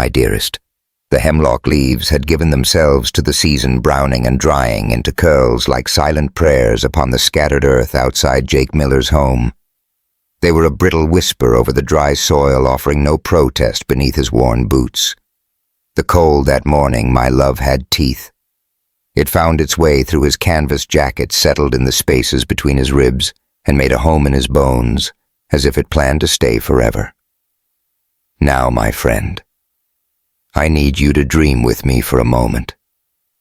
my dearest. The hemlock leaves had given themselves to the season, browning and drying into curls like silent prayers upon the scattered earth outside Jake Miller's home. They were a brittle whisper over the dry soil, offering no protest beneath his worn boots. The cold that morning, my love had teeth. It found its way through his canvas jacket, settled in the spaces between his ribs, and made a home in his bones, as if it planned to stay forever. Now, my friend, I need you to dream with me for a moment.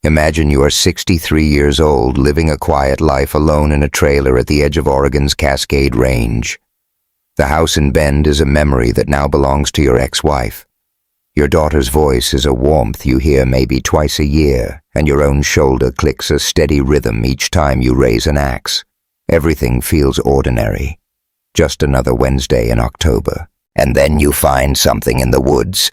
Imagine you are 63 years old, living a quiet life alone in a trailer at the edge of Oregon's Cascade Range. The house in Bend is a memory that now belongs to your ex-wife. Your daughter's voice is a warmth you hear maybe twice a year, and your own shoulder clicks a steady rhythm each time you raise an axe. Everything feels ordinary. Just another Wednesday in October. And then you find something in the woods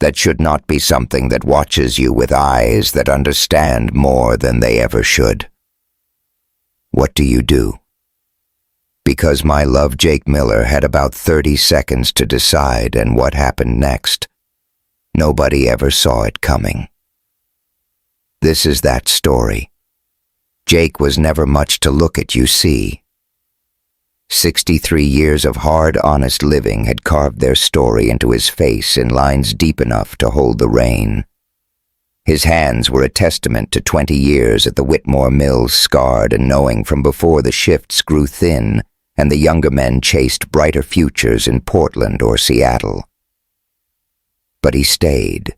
that should not be something that watches you with eyes that understand more than they ever should. What do? Because my love Jake Miller had about 30 seconds to decide, and what happened next, nobody ever saw it coming. This is that story. Jake was never much to look at, you see. 63 years of hard, honest living had carved their story into his face in lines deep enough to hold the rain. His hands were a testament to 20 years at the Whitmore Mills, scarred and knowing from before the shifts grew thin and the younger men chased brighter futures in Portland or Seattle. But he stayed.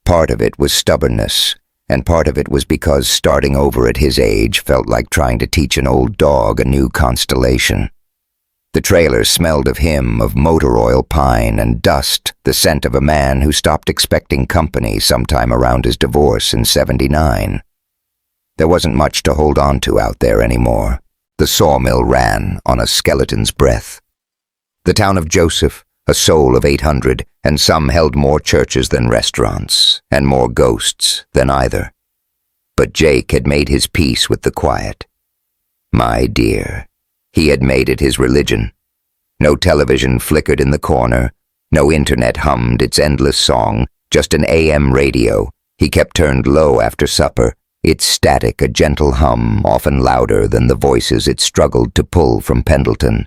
Part of it was stubbornness, and part of it was because starting over at his age felt like trying to teach an old dog a new constellation. The trailer smelled of him, of motor oil, pine, and dust, the scent of a man who stopped expecting company sometime around his divorce in '79. There wasn't much to hold on to out there anymore. The sawmill ran on a skeleton's breath. The town of Joseph, a soul of 800, and some held more churches than restaurants, and more ghosts than either. But Jake had made his peace with the quiet. My dear, he had made it his religion. No television flickered in the corner, no internet hummed its endless song, just an AM radio he kept turned low after supper, its static a gentle hum, often louder than the voices it struggled to pull from Pendleton.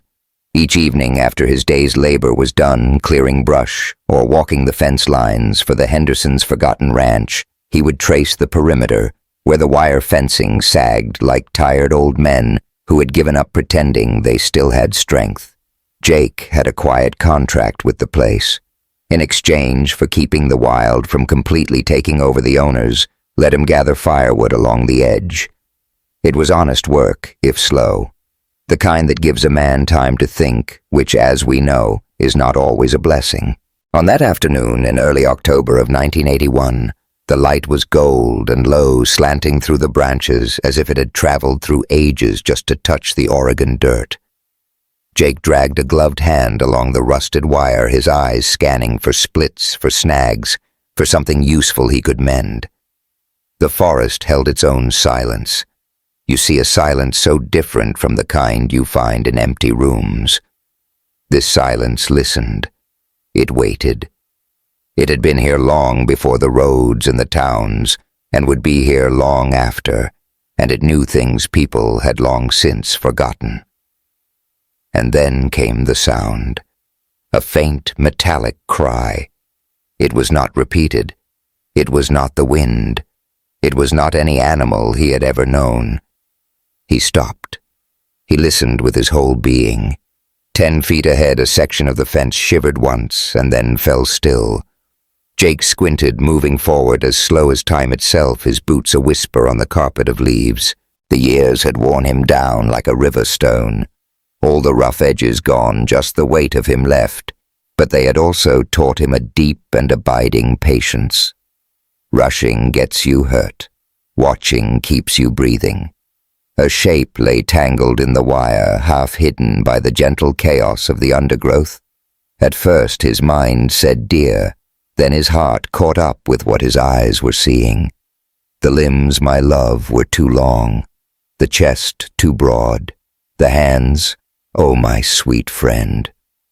Each evening after his day's labor was done, clearing brush or walking the fence lines for the Hendersons' forgotten ranch, he would trace the perimeter where the wire fencing sagged like tired old men who had given up pretending they still had strength. Jake had a quiet contract with the place. In exchange for keeping the wild from completely taking over the owners, let him gather firewood along the edge. It was honest work, if slow. The kind that gives a man time to think, which, as we know, is not always a blessing. On that afternoon in early October of 1981, the light was gold and low, slanting through the branches as if it had traveled through ages just to touch the Oregon dirt. Jake dragged a gloved hand along the rusted wire, his eyes scanning for splits, for snags, for something useful he could mend. The forest held its own silence. You see, a silence so different from the kind you find in empty rooms. This silence listened. It waited. It had been here long before the roads and the towns, and would be here long after, and it knew things people had long since forgotten. And then came the sound. A faint, metallic cry. It was not repeated. It was not the wind. It was not any animal he had ever known. He stopped. He listened with his whole being. 10 feet ahead, a section of the fence shivered once and then fell still. Jake squinted, moving forward as slow as time itself, his boots a whisper on the carpet of leaves. The years had worn him down like a river stone. All the rough edges gone, just the weight of him left, but they had also taught him a deep and abiding patience. Rushing gets you hurt. Watching keeps you breathing. A shape lay tangled in the wire, half hidden by the gentle chaos of the undergrowth. At first his mind said deer, then his heart caught up with what his eyes were seeing. The limbs, my love, were too long, the chest too broad, the hands, oh my sweet friend,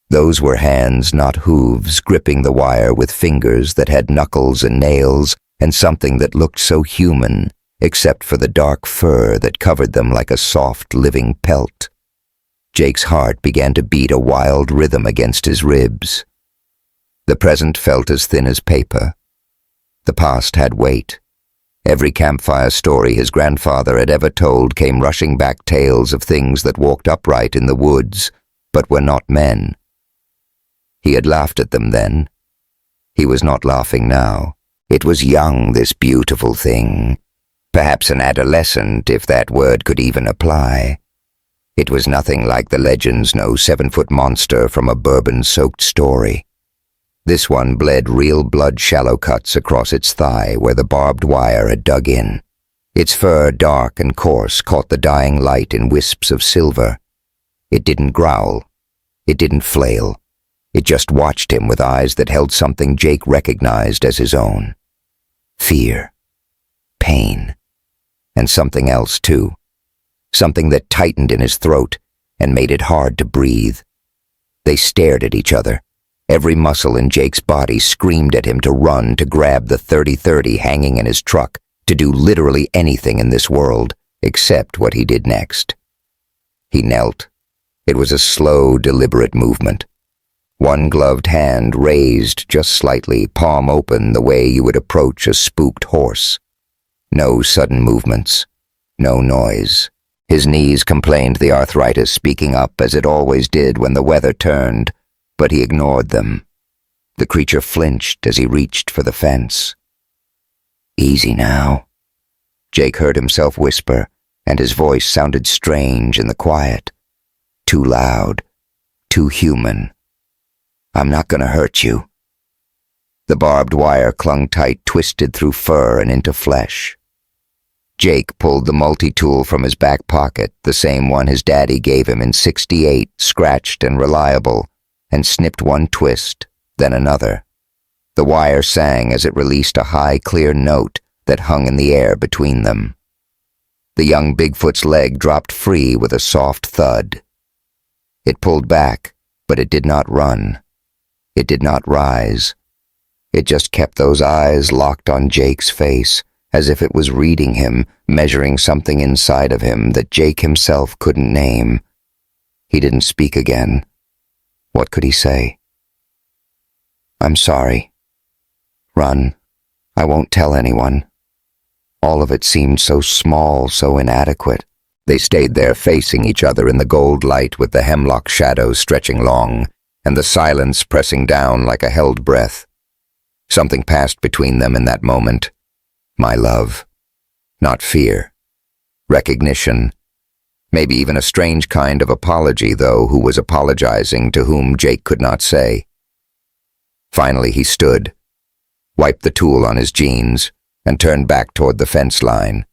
Those were hands, not hooves, gripping the wire with fingers that had knuckles and nails, and something that looked so human, except for the dark fur that covered them like a soft, living pelt. Jake's heart began to beat a wild rhythm against his ribs. The present felt as thin as paper. The past had weight. Every campfire story his grandfather had ever told came rushing back tales of things that walked upright in the woods, but were not men. He had laughed at them then. He was not laughing now. It was young, this beautiful thing. Perhaps an adolescent, if that word could even apply. It was nothing like the legends, no 7-foot monster from a bourbon-soaked story. This one bled real blood shallow cuts across its thigh where the barbed wire had dug in. Its fur, dark and coarse, caught the dying light in wisps of silver. It didn't growl. It didn't flail. It just watched him with eyes that held something Jake recognized as his own. Fear. Pain. And something else, too. Something that tightened in his throat and made it hard to breathe. They stared at each other. Every muscle in Jake's body screamed at him to run, to grab the .30-30 hanging in his truck, to do literally anything in this world, except what he did next. He knelt. It was a slow, deliberate movement. One gloved hand raised just slightly, palm open, the way you would approach a spooked horse. No sudden movements. No noise. His knees complained the arthritis, speaking up as it always did when the weather turned, but he ignored them. The creature flinched as he reached for the fence. "Easy now," Jake heard himself whisper, and his voice sounded strange in the quiet. Too loud. Too human. "I'm not gonna hurt you." The barbed wire clung tight, twisted through fur and into flesh. Jake pulled the multi-tool from his back pocket, the same one his daddy gave him in '68, scratched and reliable, and snipped one twist, then another. The wire sang as it released a high, clear note that hung in the air between them. The young Bigfoot's leg dropped free with a soft thud. It pulled back, but it did not run. It did not rise. It just kept those eyes locked on Jake's face, as if it was reading him, measuring something inside of him that Jake himself couldn't name. He didn't speak again. What could he say? "I'm sorry. Run. I won't tell anyone." All of it seemed so small, so inadequate. They stayed there facing each other in the gold light with the hemlock shadows stretching long, and the silence pressing down like a held breath. Something passed between them in that moment. My love. Not fear. Recognition. Maybe even a strange kind of apology, though, who was apologizing to whom Jake could not say. Finally he stood, wiped the tool on his jeans, and turned back toward the fence line.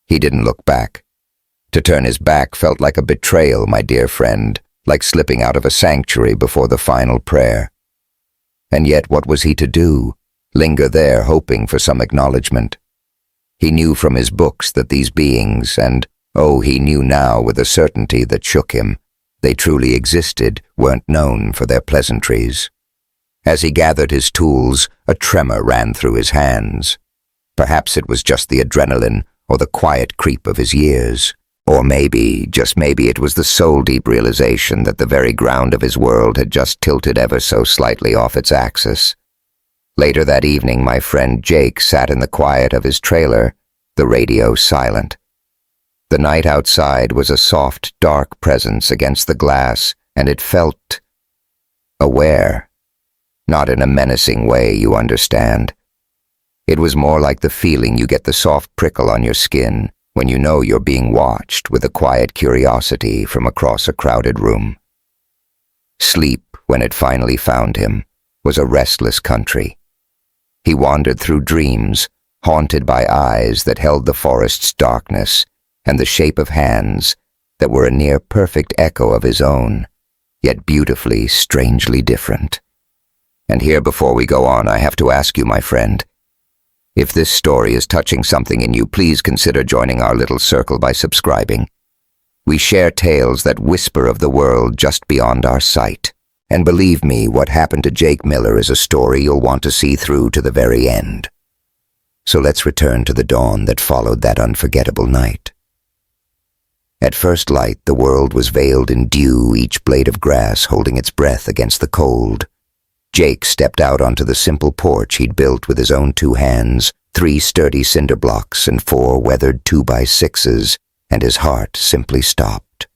He didn't look back. To turn his back felt like a betrayal, my dear friend, like slipping out of a sanctuary before the final prayer. And yet what was he to do? Linger there, hoping for some acknowledgement? He knew from his books that these beings, and, oh, he knew now with a certainty that shook him, they truly existed, weren't known for their pleasantries. As he gathered his tools, a tremor ran through his hands. Perhaps it was just the adrenaline or the quiet creep of his years. Or maybe, just maybe, it was the soul-deep realization that the very ground of his world had just tilted ever so slightly off its axis. Later that evening, my friend Jake sat in the quiet of his trailer, the radio silent. The night outside was a soft, dark presence against the glass, and it felt aware. Not in a menacing way, you understand. It was more like the feeling you get the soft prickle on your skin when you know you're being watched with a quiet curiosity from across a crowded room. Sleep, when it finally found him, was a restless country. He wandered through dreams, haunted by eyes that held the forest's darkness and the shape of hands that were a near-perfect echo of his own, yet beautifully, strangely different. And here, before we go on, I have to ask you, my friend, if this story is touching something in you, please consider joining our little circle by subscribing. We share tales that whisper of the world just beyond our sight. And believe me, what happened to Jake Miller is a story you'll want to see through to the very end. So let's return to the dawn that followed that unforgettable night. At first light, the world was veiled in dew, each blade of grass holding its breath against the cold. Jake stepped out onto the simple porch he'd built with his own 2 hands, 3 sturdy cinder blocks and 4 weathered 2x6s, and his heart simply stopped.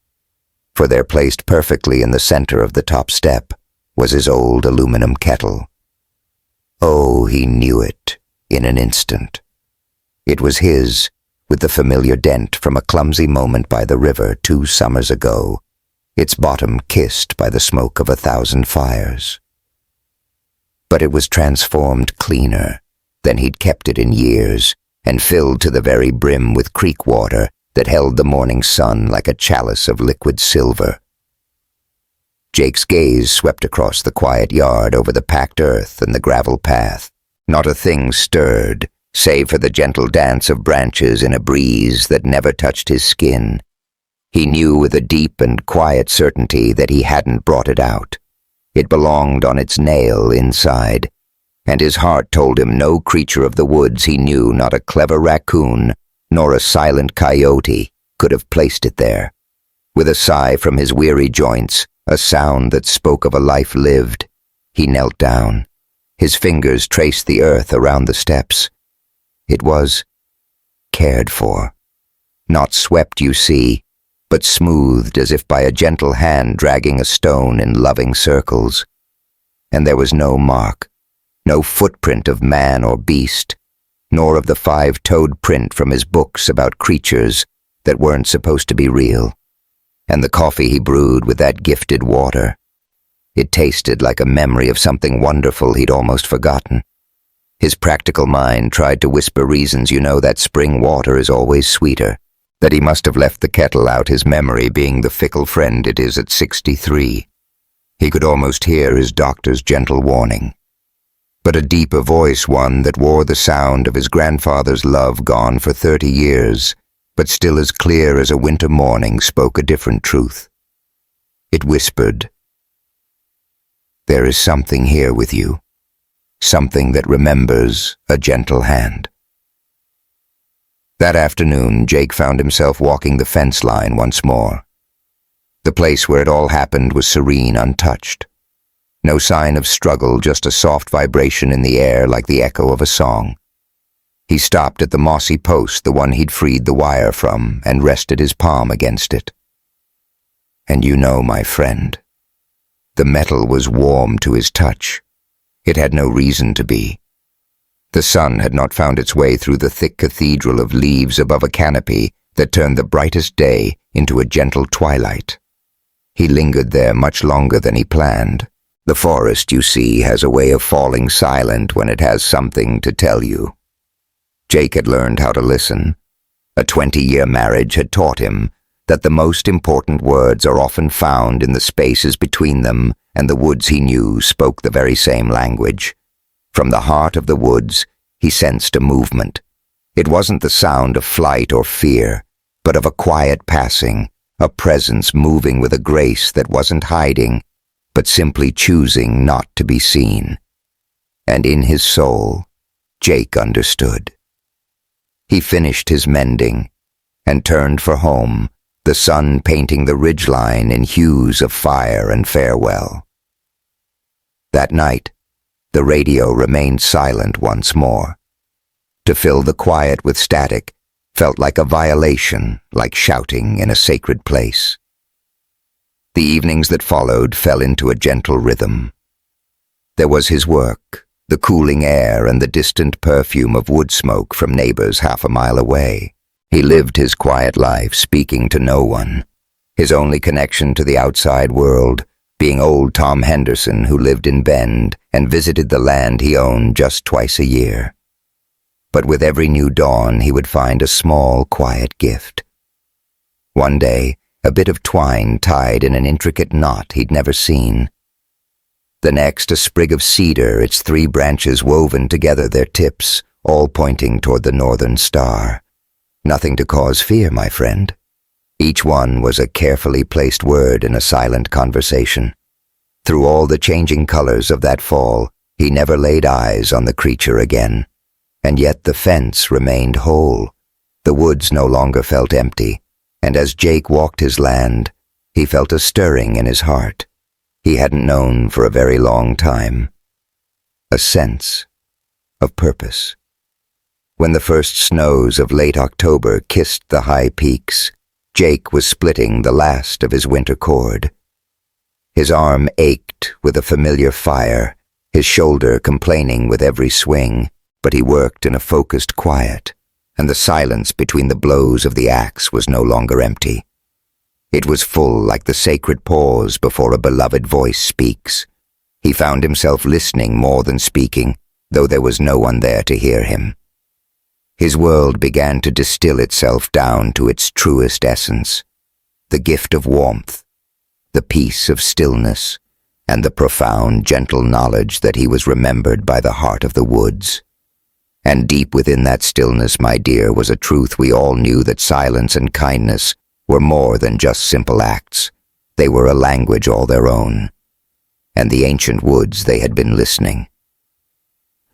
For there, placed perfectly in the center of the top step, was his old aluminum kettle. Oh, he knew it in an instant. It was his, with the familiar dent from a clumsy moment by the river 2 summers ago, its bottom kissed by the smoke of 1,000 fires. But it was transformed cleaner than he'd kept it in years, and filled to the very brim with creek water that held the morning sun like a chalice of liquid silver. Jake's gaze swept across the quiet yard over the packed earth and the gravel path. Not a thing stirred, save for the gentle dance of branches in a breeze that never touched his skin. He knew with a deep and quiet certainty that he hadn't brought it out. It belonged on its nail inside, and his heart told him no creature of the woods he knew, not a clever raccoon, nor a silent coyote, could have placed it there. With a sigh from his weary joints, a sound that spoke of a life lived, he knelt down. His fingers traced the earth around the steps. It was cared for. Not swept, you see, but smoothed as if by a gentle hand dragging a stone in loving circles. And there was no mark, no footprint of man or beast, nor of the 5-toed print from his books about creatures that weren't supposed to be real. And the coffee he brewed with that gifted water, it tasted like a memory of something wonderful he'd almost forgotten. His practical mind tried to whisper reasons, that spring water is always sweeter, that he must have left the kettle out, his memory being the fickle friend it is at 63. He could almost hear his doctor's gentle warning. But a deeper voice, one that wore the sound of his grandfather's love gone for 30 years, but still as clear as a winter morning, spoke a different truth. It whispered, "There is something here with you, something that remembers a gentle hand." That afternoon, Jake found himself walking the fence line once more. The place where it all happened was serene, untouched. No sign of struggle, just a soft vibration in the air like the echo of a song. He stopped at the mossy post, the one he'd freed the wire from, and rested his palm against it. And my friend, the metal was warm to his touch. It had no reason to be. The sun had not found its way through the thick cathedral of leaves above a canopy that turned the brightest day into a gentle twilight. He lingered there much longer than he planned. The forest, you see, has a way of falling silent when it has something to tell you. Jake had learned how to listen. A 20-year marriage had taught him that the most important words are often found in the spaces between them, and the woods he knew spoke the very same language. From the heart of the woods, he sensed a movement. It wasn't the sound of flight or fear, but of a quiet passing, a presence moving with a grace that wasn't hiding, but simply choosing not to be seen. And in his soul, Jake understood. He finished his mending and turned for home, the sun painting the ridgeline in hues of fire and farewell. That night, the radio remained silent once more. To fill the quiet with static felt like a violation, like shouting in a sacred place. The evenings that followed fell into a gentle rhythm. There was his work, the cooling air and the distant perfume of wood smoke from neighbors half a mile away. He lived his quiet life, speaking to no one. His only connection to the outside world being old Tom Henderson, who lived in Bend and visited the land he owned just twice a year. But with every new dawn, he would find a small, quiet gift. One day, a bit of twine tied in an intricate knot he'd never seen. The next, a sprig of cedar, its 3 branches woven together, their tips all pointing toward the northern star. Nothing to cause fear, my friend. Each one was a carefully placed word in a silent conversation. Through all the changing colors of that fall, he never laid eyes on the creature again. And yet the fence remained whole. The woods no longer felt empty, and as Jake walked his land, he felt a stirring in his heart he hadn't known for a very long time. A sense of purpose. When the first snows of late October kissed the high peaks, Jake was splitting the last of his winter cord. His arm ached with a familiar fire, his shoulder complaining with every swing, but he worked in a focused quiet, and the silence between the blows of the axe was no longer empty. It was full like the sacred pause before a beloved voice speaks. He found himself listening more than speaking, though there was no one there to hear him. His world began to distill itself down to its truest essence, the gift of warmth, the peace of stillness, and the profound, gentle knowledge that he was remembered by the heart of the woods. And deep within that stillness, my dear, was a truth we all knew, that silence and kindness were more than just simple acts. They were a language all their own. And the ancient woods, they had been listening.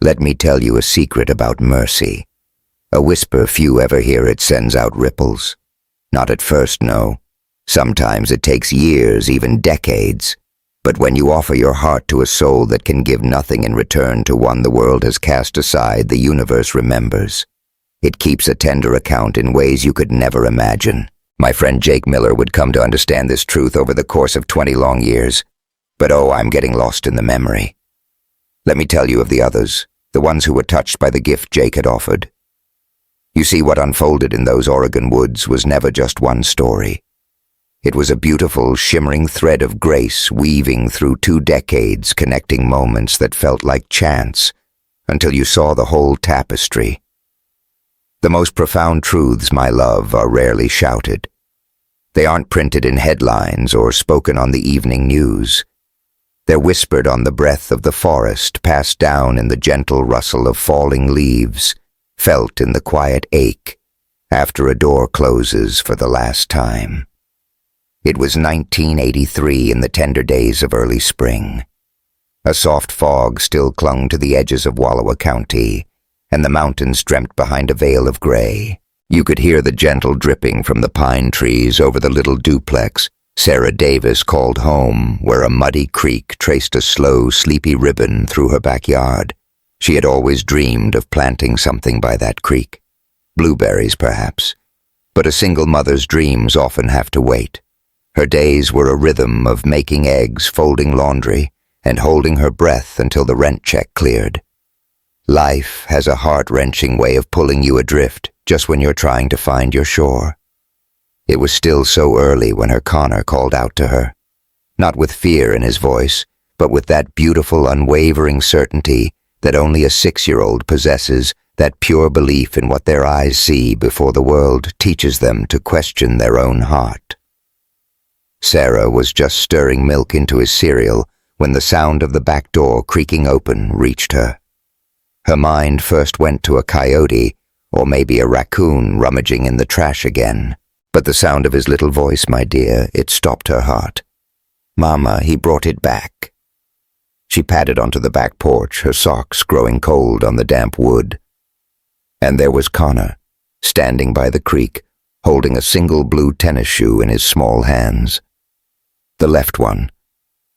Let me tell you a secret about mercy. A whisper few ever hear, it sends out ripples. Not at first, no. Sometimes it takes years, even decades. But when you offer your heart to a soul that can give nothing in return to one the world has cast aside, the universe remembers. It keeps a tender account in ways you could never imagine. My friend Jake Miller would come to understand this truth over the course of 20 long years. But oh, I'm getting lost in the memory. Let me tell you of the others, the ones who were touched by the gift Jake had offered. You see, what unfolded in those Oregon woods was never just one story. It was a beautiful, shimmering thread of grace weaving through 2 decades, connecting moments that felt like chance, until you saw the whole tapestry. The most profound truths, my love, are rarely shouted. They aren't printed in headlines or spoken on the evening news. They're whispered on the breath of the forest, passed down in the gentle rustle of falling leaves, felt in the quiet ache after a door closes for the last time. It was 1983 in the tender days of early spring. A soft fog still clung to the edges of Wallowa County, and the mountains dreamt behind a veil of gray. You could hear the gentle dripping from the pine trees over the little duplex Sarah Davis called home, where a muddy creek traced a slow, sleepy ribbon through her backyard. She had always dreamed of planting something by that creek. Blueberries, perhaps. But a single mother's dreams often have to wait. Her days were a rhythm of making eggs, folding laundry, and holding her breath until the rent check cleared. Life has a heart-wrenching way of pulling you adrift just when you're trying to find your shore. It was still so early when her Connor called out to her, not with fear in his voice, but with that beautiful, unwavering certainty that only a 6-year-old possesses, that pure belief in what their eyes see before the world teaches them to question their own heart. Sarah was just stirring milk into his cereal when the sound of the back door creaking open reached her. Her mind first went to a coyote, or maybe a raccoon rummaging in the trash again. But the sound of his little voice, my dear, it stopped her heart. Mama, he brought it back. She padded onto the back porch, her socks growing cold on the damp wood. And there was Connor, standing by the creek, holding a single blue tennis shoe in his small hands. The left one,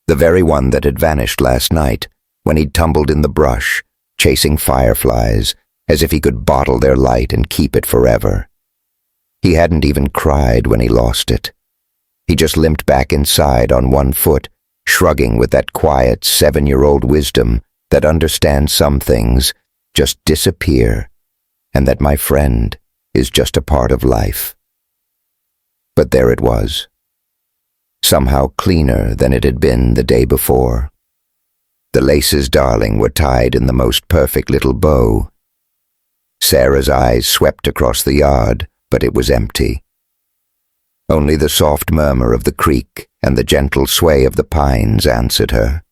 the very one that had vanished last night when he'd tumbled in the brush, chasing fireflies, as if he could bottle their light and keep it forever. He hadn't even cried when he lost it. He just limped back inside on one foot, shrugging with that quiet 7-year-old wisdom that understands some things just disappear, and that, my friend, is just a part of life. But there it was, somehow cleaner than it had been the day before. The laces, darling, were tied in the most perfect little bow. Sarah's eyes swept across the yard, but it was empty. Only the soft murmur of the creek and the gentle sway of the pines answered her.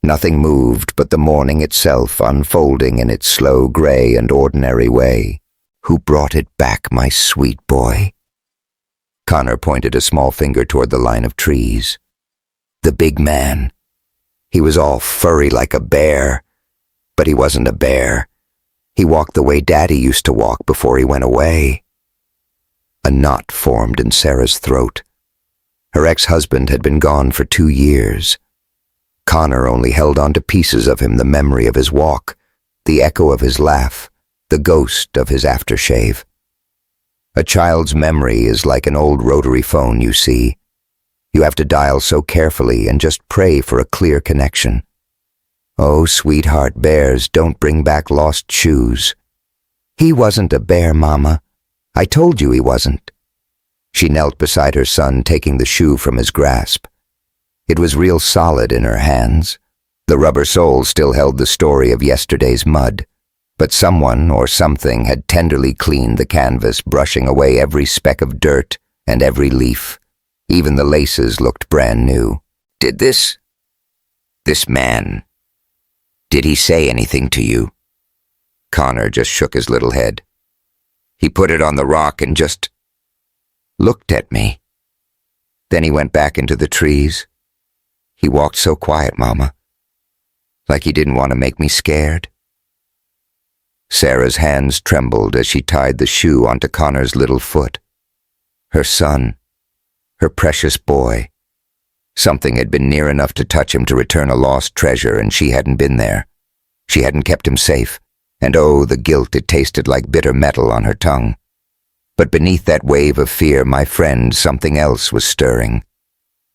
Nothing moved but the morning itself unfolding in its slow, gray, and ordinary way. Who brought it back, my sweet boy? Connor pointed a small finger toward the line of trees. The big man, He was all furry like a bear, but he wasn't a bear. He walked the way Daddy used to walk before he went away. A knot formed in Sarah's throat. Her ex-husband had been gone for 2 years. Connor only held on to pieces of him, the memory of his walk, the echo of his laugh, the ghost of his aftershave. A child's memory is like an old rotary phone, you see. You have to dial so carefully and just pray for a clear connection. Oh, sweetheart bears, don't bring back lost shoes. He wasn't a bear, Mama. I told you he wasn't. She knelt beside her son, taking the shoe from his grasp. It was real solid in her hands. The rubber sole still held the story of yesterday's mud, but someone or something had tenderly cleaned the canvas, brushing away every speck of dirt and every leaf. Even the laces looked brand new. Did this man, did he say anything to you? Connor just shook his little head. He put it on the rock and just looked at me. Then he went back into the trees. He walked so quiet, Mama, like he didn't want to make me scared. Sarah's hands trembled as she tied the shoe onto Connor's little foot. Her son, her precious boy. Something had been near enough to touch him to return a lost treasure, and she hadn't been there. She hadn't kept him safe, and oh, the guilt, it tasted like bitter metal on her tongue. But beneath that wave of fear, my friend, something else was stirring.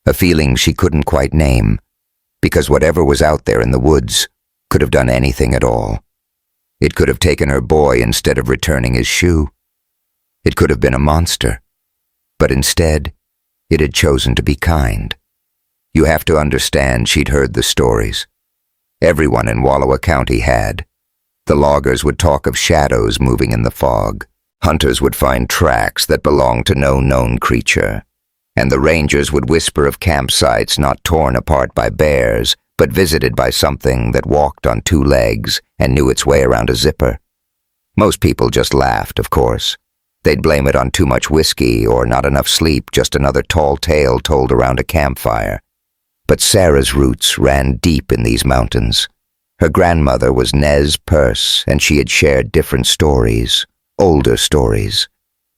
A feeling she couldn't quite name, because whatever was out there in the woods could have done anything at all. It could have taken her boy instead of returning his shoe. It could have been a monster, but instead, it had chosen to be kind. You have to understand, she'd heard the stories. Everyone in Wallowa County had. The loggers would talk of shadows moving in the fog. Hunters would find tracks that belonged to no known creature. And the rangers would whisper of campsites not torn apart by bears, but visited by something that walked on 2 legs and knew its way around a zipper. Most people just laughed, of course. They'd blame it on too much whiskey or not enough sleep, just another tall tale told around a campfire. But Sarah's roots ran deep in these mountains. Her grandmother was Nez Perce, and she had shared different stories, older stories,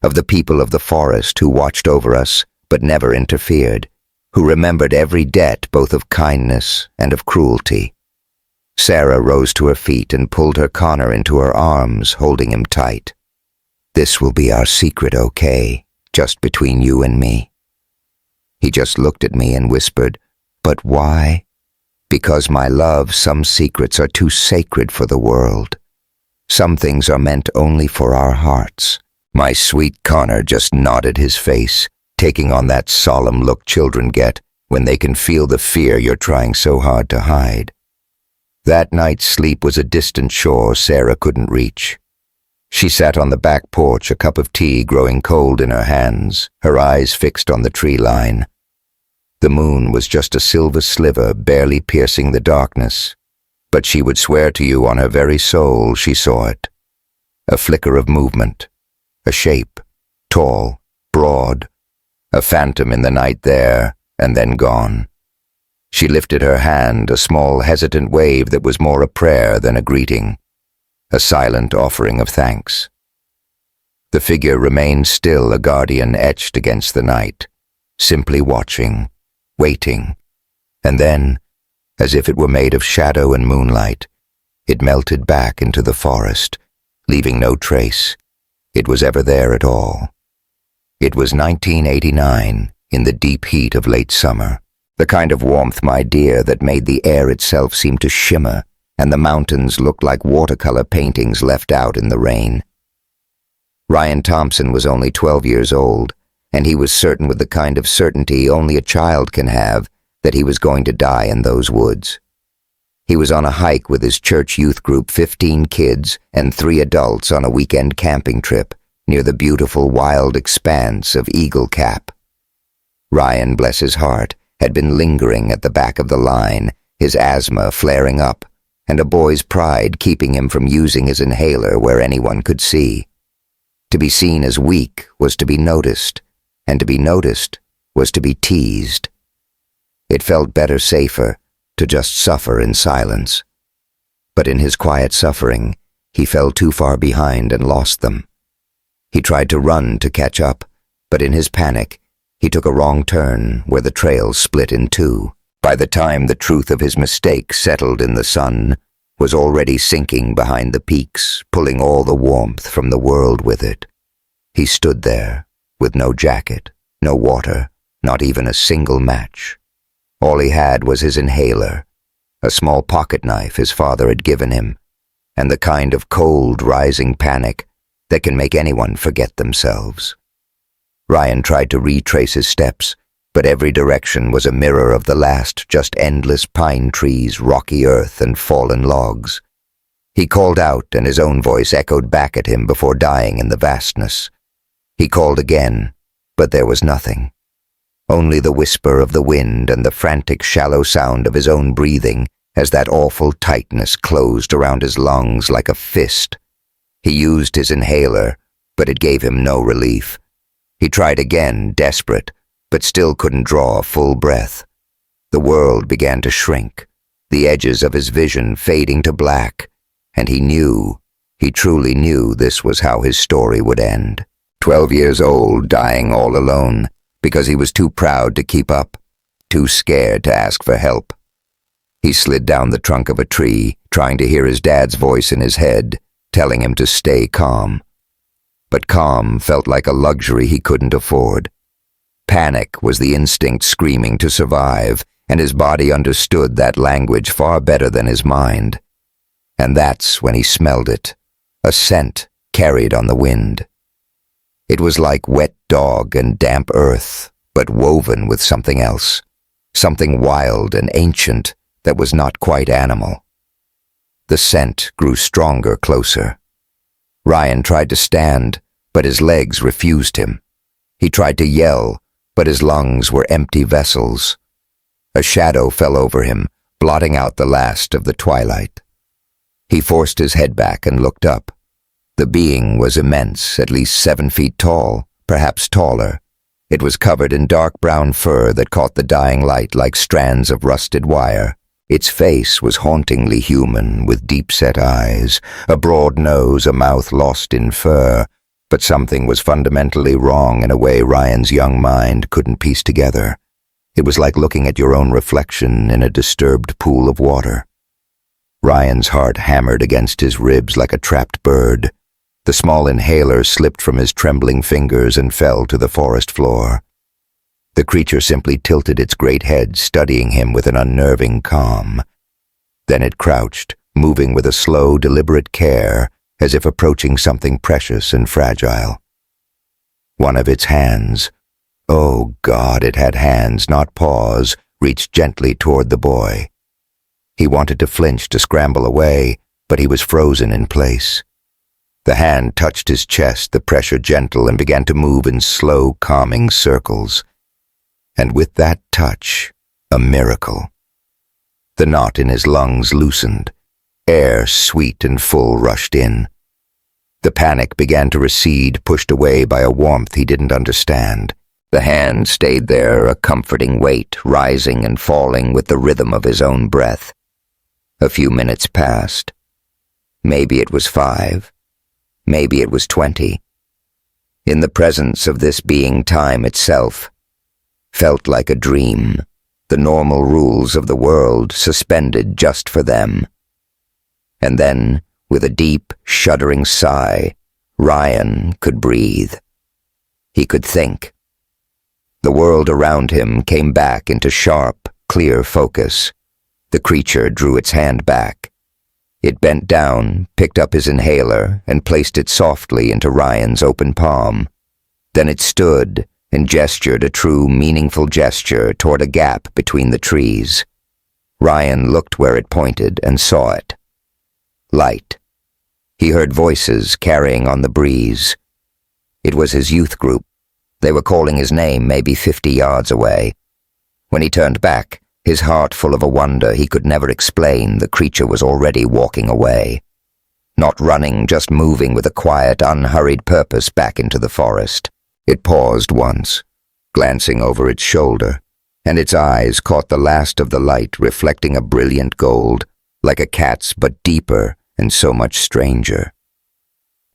of the people of the forest who watched over us but never interfered, who remembered every debt both of kindness and of cruelty. Sarah rose to her feet and pulled her Connor into her arms, holding him tight. This will be our secret, okay, just between you and me. He just looked at me and whispered, but why? Because, my love, some secrets are too sacred for the world. Some things are meant only for our hearts. My sweet Connor just nodded his face, taking on that solemn look children get when they can feel the fear you're trying so hard to hide. That night's sleep was a distant shore Sarah couldn't reach. She sat on the back porch, a cup of tea growing cold in her hands, her eyes fixed on the tree line. The moon was just a silver sliver barely piercing the darkness, but she would swear to you on her very soul she saw it. A flicker of movement, a shape, tall, broad, a phantom in the night there, and then gone. She lifted her hand, a small hesitant wave that was more a prayer than a greeting, a silent offering of thanks. The figure remained still, a guardian etched against the night, simply watching, waiting, and then, as if it were made of shadow and moonlight, it melted back into the forest, leaving no trace it was ever there at all. It was 1989, in the deep heat of late summer, the kind of warmth, my dear, that made the air itself seem to shimmer, and the mountains looked like watercolor paintings left out in the rain. Ryan Thompson was only 12 years old, and he was certain with the kind of certainty only a child can have that he was going to die in those woods. He was on a hike with his church youth group, 15 kids and 3 adults on a weekend camping trip near the beautiful wild expanse of Eagle Cap. Ryan, bless his heart, had been lingering at the back of the line, his asthma flaring up, and a boy's pride keeping him from using his inhaler where anyone could see. To be seen as weak was to be noticed, and to be noticed was to be teased. It felt better, safer, to just suffer in silence. But in his quiet suffering, he fell too far behind and lost them. He tried to run to catch up, but in his panic, he took a wrong turn where the trail split in two. By the time the truth of his mistake settled in, the sun was already sinking behind the peaks, pulling all the warmth from the world with it. He stood there, with no jacket, no water, not even a single match. All he had was his inhaler, a small pocket knife his father had given him, and the kind of cold, rising panic that can make anyone forget themselves. Ryan tried to retrace his steps, but every direction was a mirror of the last, just endless pine trees, rocky earth, and fallen logs. He called out, and his own voice echoed back at him before dying in the vastness. He called again, but there was nothing. Only the whisper of the wind and the frantic, shallow sound of his own breathing as that awful tightness closed around his lungs like a fist. He used his inhaler, but it gave him no relief. He tried again, desperate, but still couldn't draw a full breath. The world began to shrink, the edges of his vision fading to black, and he truly knew this was how his story would end. 12 years old, dying all alone, because he was too proud to keep up, too scared to ask for help. He slid down the trunk of a tree, trying to hear his dad's voice in his head, telling him to stay calm. But calm felt like a luxury he couldn't afford. Panic was the instinct screaming to survive, and his body understood that language far better than his mind. And that's when he smelled it, a scent carried on the wind. It was like wet dog and damp earth, but woven with something else, something wild and ancient that was not quite animal. The scent grew stronger, closer. Ryan tried to stand, but his legs refused him. He tried to yell, but his lungs were empty vessels. A shadow fell over him, blotting out the last of the twilight. He forced his head back and looked up. The being was immense, at least 7 feet tall, perhaps taller. It was covered in dark brown fur that caught the dying light like strands of rusted wire. Its face was hauntingly human, with deep-set eyes, a broad nose, a mouth lost in fur, but something was fundamentally wrong in a way Ryan's young mind couldn't piece together. It was like looking at your own reflection in a disturbed pool of water. Ryan's heart hammered against his ribs like a trapped bird. The small inhaler slipped from his trembling fingers and fell to the forest floor. The creature simply tilted its great head, studying him with an unnerving calm. Then it crouched, moving with a slow, deliberate care, as if approaching something precious and fragile. One of its hands, oh God, it had hands, not paws, reached gently toward the boy. He wanted to flinch, to scramble away, but he was frozen in place. The hand touched his chest, the pressure gentle, and began to move in slow, calming circles. And with that touch, a miracle. The knot in his lungs loosened. Air, sweet and full, rushed in. The panic began to recede, pushed away by a warmth he didn't understand. The hand stayed there, a comforting weight, rising and falling with the rhythm of his own breath. A few minutes passed. Maybe it was 5. Maybe it was 20. In the presence of this being, time itself felt like a dream, the normal rules of the world suspended just for them. And then, with a deep, shuddering sigh, Ryan could breathe. He could think. The world around him came back into sharp, clear focus. The creature drew its hand back. It bent down, picked up his inhaler, and placed it softly into Ryan's open palm. Then it stood and gestured a true, meaningful gesture toward a gap between the trees. Ryan looked where it pointed and saw it. Light. He heard voices carrying on the breeze. It was his youth group. They were calling his name maybe 50 yards away. When he turned back, his heart full of a wonder he could never explain, the creature was already walking away. Not running, just moving with a quiet, unhurried purpose back into the forest. It paused once, glancing over its shoulder. and its eyes caught the last of the light reflecting a brilliant gold, like a cat's but deeper and so much stranger.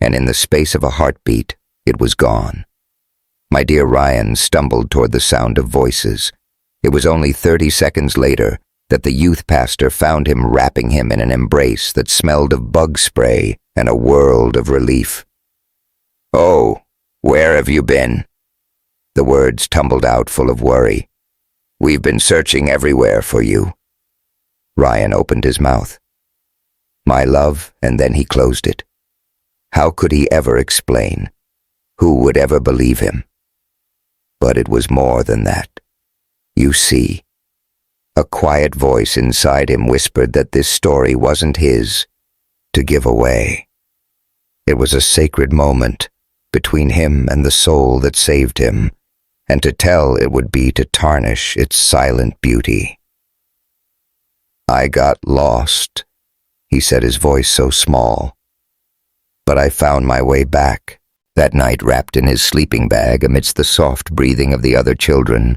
And in the space of a heartbeat, it was gone. My dear Ryan stumbled toward the sound of voices. It was only 30 seconds later that the youth pastor found him, wrapping him in an embrace that smelled of bug spray and a world of relief. "Oh, where have you been?" The words tumbled out full of worry. "We've been searching everywhere for you." Ryan opened his mouth. "My love," and then he closed it. How could he ever explain? Who would ever believe him? But it was more than that. You see, a quiet voice inside him whispered that this story wasn't his to give away. It was a sacred moment between him and the soul that saved him, and to tell it would be to tarnish its silent beauty. "I got lost," he said, his voice so small. "But I found my way back." That night, wrapped in his sleeping bag amidst the soft breathing of the other children,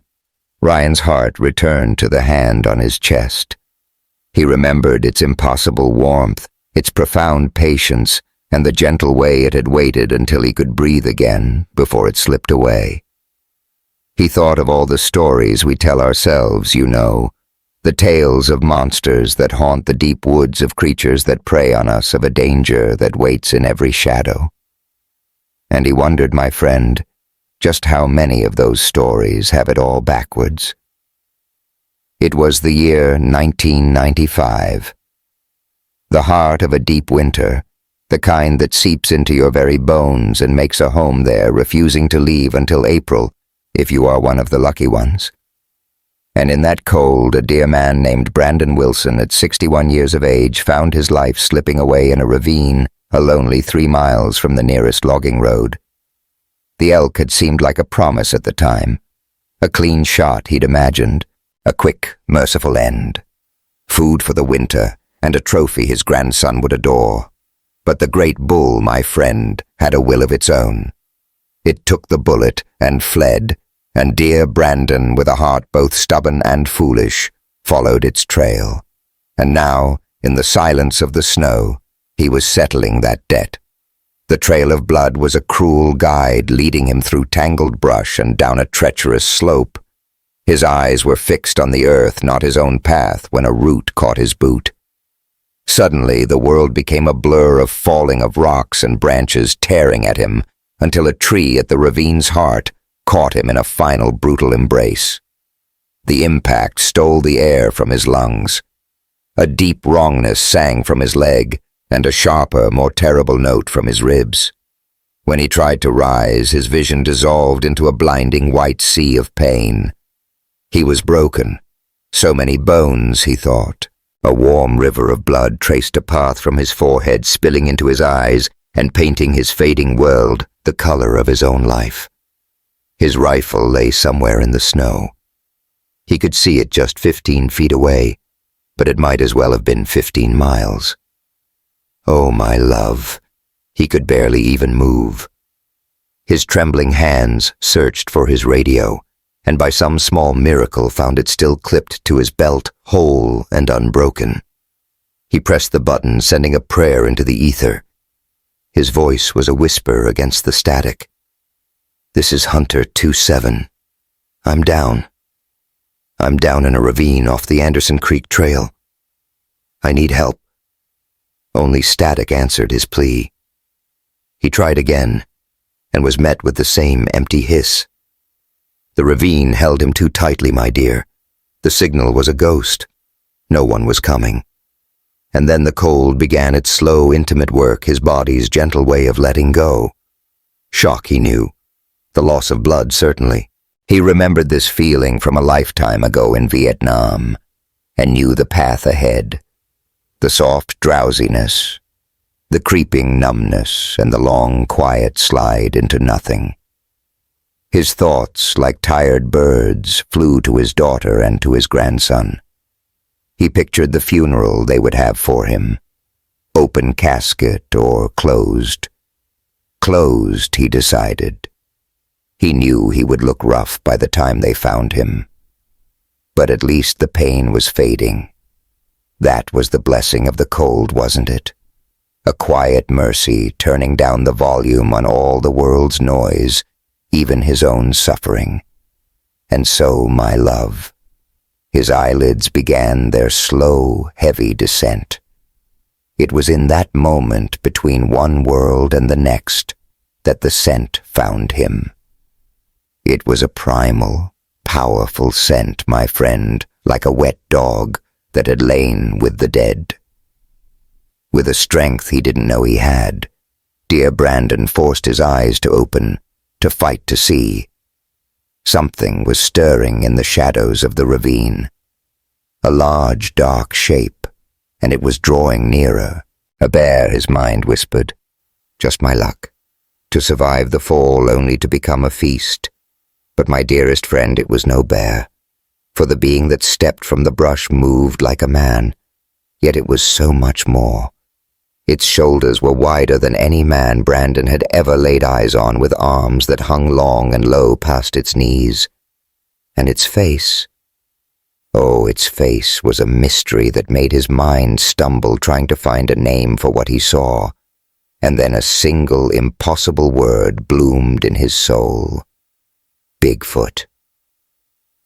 Ryan's heart returned to the hand on his chest. He remembered its impossible warmth, its profound patience, and the gentle way it had waited until he could breathe again before it slipped away. He thought of all the stories we tell ourselves, you know, the tales of monsters that haunt the deep woods, of creatures that prey on us, of a danger that waits in every shadow. And he wondered, my friend, just how many of those stories have it all backwards. It was the year 1995. The heart of a deep winter, the kind that seeps into your very bones and makes a home there, refusing to leave until April, if you are one of the lucky ones. And in that cold, a dear man named Brandon Wilson, at 61 years of age, found his life slipping away in a ravine, a lonely 3 miles from the nearest logging road. The elk had seemed like a promise at the time, a clean shot he'd imagined, a quick, merciful end, food for the winter, and a trophy his grandson would adore. But the great bull, my friend, had a will of its own. It took the bullet and fled, and dear Brandon, with a heart both stubborn and foolish, followed its trail. And now, in the silence of the snow, he was settling that debt. The trail of blood was a cruel guide, leading him through tangled brush and down a treacherous slope. His eyes were fixed on the earth, not his own path, when a root caught his boot. Suddenly, the world became a blur of falling of rocks and branches tearing at him, until a tree at the ravine's heart caught him in a final brutal embrace. The impact stole the air from his lungs. A deep wrongness sang from his leg, and a sharper, more terrible note from his ribs. When he tried to rise, his vision dissolved into a blinding white sea of pain. He was broken. So many bones, he thought. A warm river of blood traced a path from his forehead, spilling into his eyes and painting his fading world the color of his own life. His rifle lay somewhere in the snow. He could see it just 15 feet away, but it might as well have been 15 miles. Oh, my love, he could barely even move. His trembling hands searched for his radio, and by some small miracle found it still clipped to his belt, whole and unbroken. He pressed the button, sending a prayer into the ether. His voice was a whisper against the static. "This is Hunter 27. I'm down. I'm down in a ravine off the Anderson Creek Trail. I need help." Only static answered his plea. He tried again, and was met with the same empty hiss. The ravine held him too tightly, my dear. The signal was a ghost. No one was coming. And then the cold began its slow, intimate work, his body's gentle way of letting go. Shock, he knew. The loss of blood, certainly. He remembered this feeling from a lifetime ago in Vietnam, and knew the path ahead. The soft drowsiness, the creeping numbness, and the long, quiet slide into nothing. His thoughts, like tired birds, flew to his daughter and to his grandson. He pictured the funeral they would have for him, open casket or closed. Closed, he decided. He knew he would look rough by the time they found him. but at least the pain was fading. That was the blessing of the cold, wasn't it? A quiet mercy turning down the volume on all the world's noise, even his own suffering. And so, my love, his eyelids began their slow, heavy descent. It was in that moment between one world and the next that the scent found him. It was a primal, powerful scent, my friend, like a wet dog that had lain with the dead. With a strength he didn't know he had, dear Brandon forced his eyes to open, to fight to see. Something was stirring in the shadows of the ravine. A large, dark shape, and it was drawing nearer. A bear, his mind whispered. Just my luck. To survive the fall only to become a feast. But my dearest friend, it was no bear. For the being that stepped from the brush moved like a man. Yet it was so much more. Its shoulders were wider than any man Brandon had ever laid eyes on, with arms that hung long and low past its knees. And its face, oh, its face was a mystery that made his mind stumble trying to find a name for what he saw. And then a single impossible word bloomed in his soul. Bigfoot.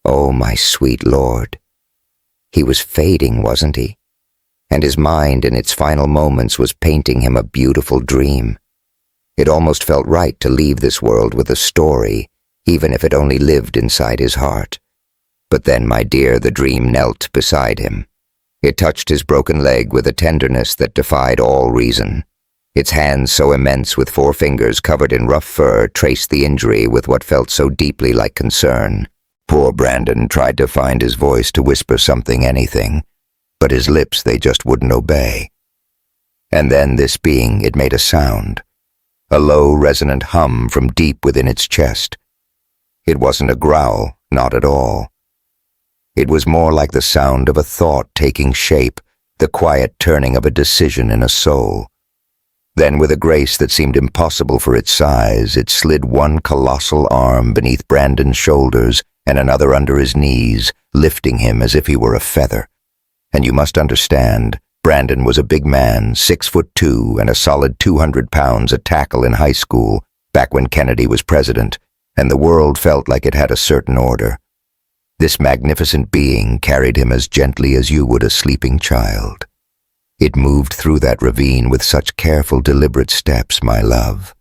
Oh, my sweet Lord. He was fading, wasn't he? And his mind in its final moments was painting him a beautiful dream. It almost felt right to leave this world with a story, even if it only lived inside his heart. But then, my dear, the dream knelt beside him. It touched his broken leg with a tenderness that defied all reason. Its hands, so immense with 4 fingers covered in rough fur, traced the injury with what felt so deeply like concern. Poor Brandon tried to find his voice to whisper something, anything, but his lips, they just wouldn't obey. And then this being, it made a sound, a low, resonant hum from deep within its chest. It wasn't a growl, not at all. It was more like the sound of a thought taking shape, the quiet turning of a decision in a soul. Then, with a grace that seemed impossible for its size, it slid one colossal arm beneath Brandon's shoulders and another under his knees, lifting him as if he were a feather. And you must understand, Brandon was a big man, 6'2", and a solid 200 pounds a tackle in high school, back when Kennedy was president, and the world felt like it had a certain order. This magnificent being carried him as gently as you would a sleeping child. It moved through that ravine with such careful, deliberate steps, my love.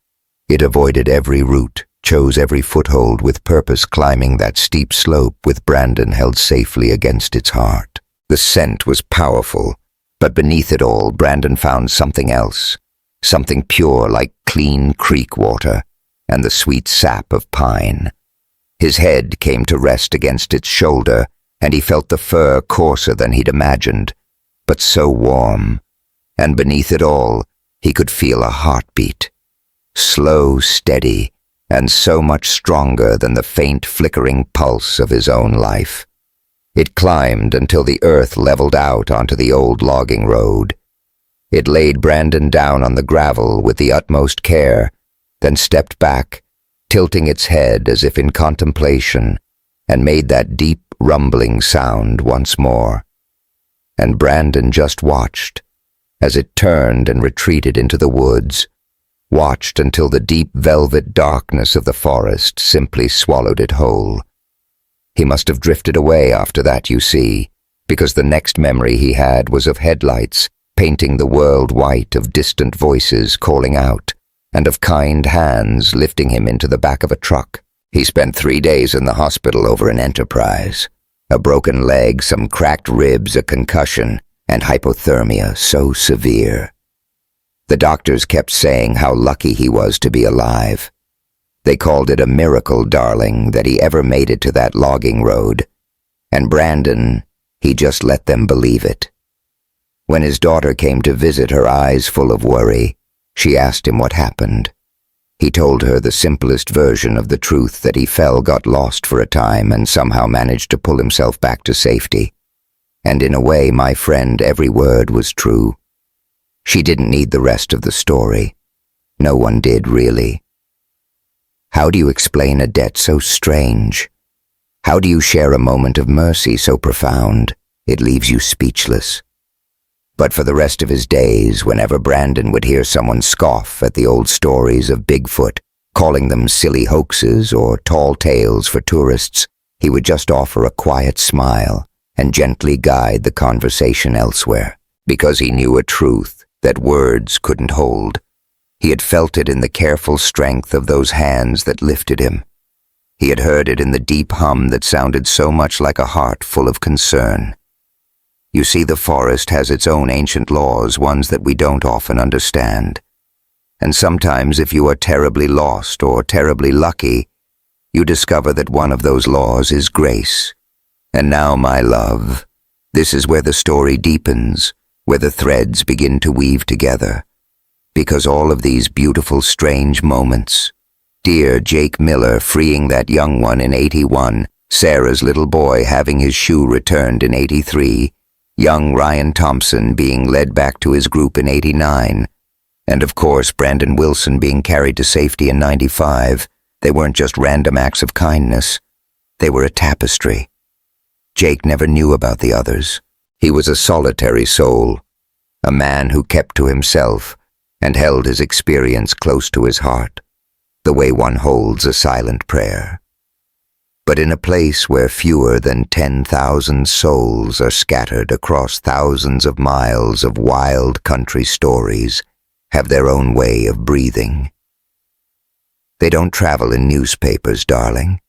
It avoided every route, chose every foothold with purpose, climbing that steep slope with Brandon held safely against its heart. The scent was powerful, but beneath it all, Brandon found something else, something pure like clean creek water and the sweet sap of pine. His head came to rest against its shoulder, and he felt the fur coarser than he'd imagined, but so warm, and beneath it all, he could feel a heartbeat, slow, steady, and so much stronger than the faint, flickering pulse of his own life. It climbed until the earth leveled out onto the old logging road. It laid Brandon down on the gravel with the utmost care, then stepped back, tilting its head as if in contemplation, and made that deep, rumbling sound once more. And Brandon just watched, as it turned and retreated into the woods, watched until the deep velvet darkness of the forest simply swallowed it whole. He must have drifted away after that, you see, because the next memory he had was of headlights painting the world white, of distant voices calling out, and of kind hands lifting him into the back of a truck. He spent 3 days in the hospital over an enterprise. A broken leg, some cracked ribs, a concussion, and hypothermia so severe. The doctors kept saying how lucky he was to be alive. They called it a miracle, darling, that he ever made it to that logging road. And Brandon, he just let them believe it. When his daughter came to visit, her eyes full of worry, she asked him what happened. He told her the simplest version of the truth, that he got lost for a time, and somehow managed to pull himself back to safety. And in a way, my friend, every word was true. She didn't need the rest of the story. No one did, really. How do you explain a debt so strange? How do you share a moment of mercy so profound it leaves you speechless? But for the rest of his days, whenever Brandon would hear someone scoff at the old stories of Bigfoot, calling them silly hoaxes or tall tales for tourists, he would just offer a quiet smile and gently guide the conversation elsewhere, because he knew a truth that words couldn't hold. He had felt it in the careful strength of those hands that lifted him. He had heard it in the deep hum that sounded so much like a heart full of concern. You see, the forest has its own ancient laws, ones that we don't often understand. And sometimes, if you are terribly lost or terribly lucky, you discover that one of those laws is grace. And now, my love, this is where the story deepens, where the threads begin to weave together. Because all of these beautiful, strange moments, dear Jake Miller freeing that young one in 81, Sarah's little boy having his shoe returned in 83, young Ryan Thompson being led back to his group in 89, and of course Brandon Wilson being carried to safety in 95, they weren't just random acts of kindness. They were a tapestry. Jake never knew about the others. He was a solitary soul, a man who kept to himself and held his experience close to his heart, the way one holds a silent prayer. But in a place where fewer than 10,000 souls are scattered across thousands of miles of wild country stories have their own way of breathing. They don't travel in newspapers, darling.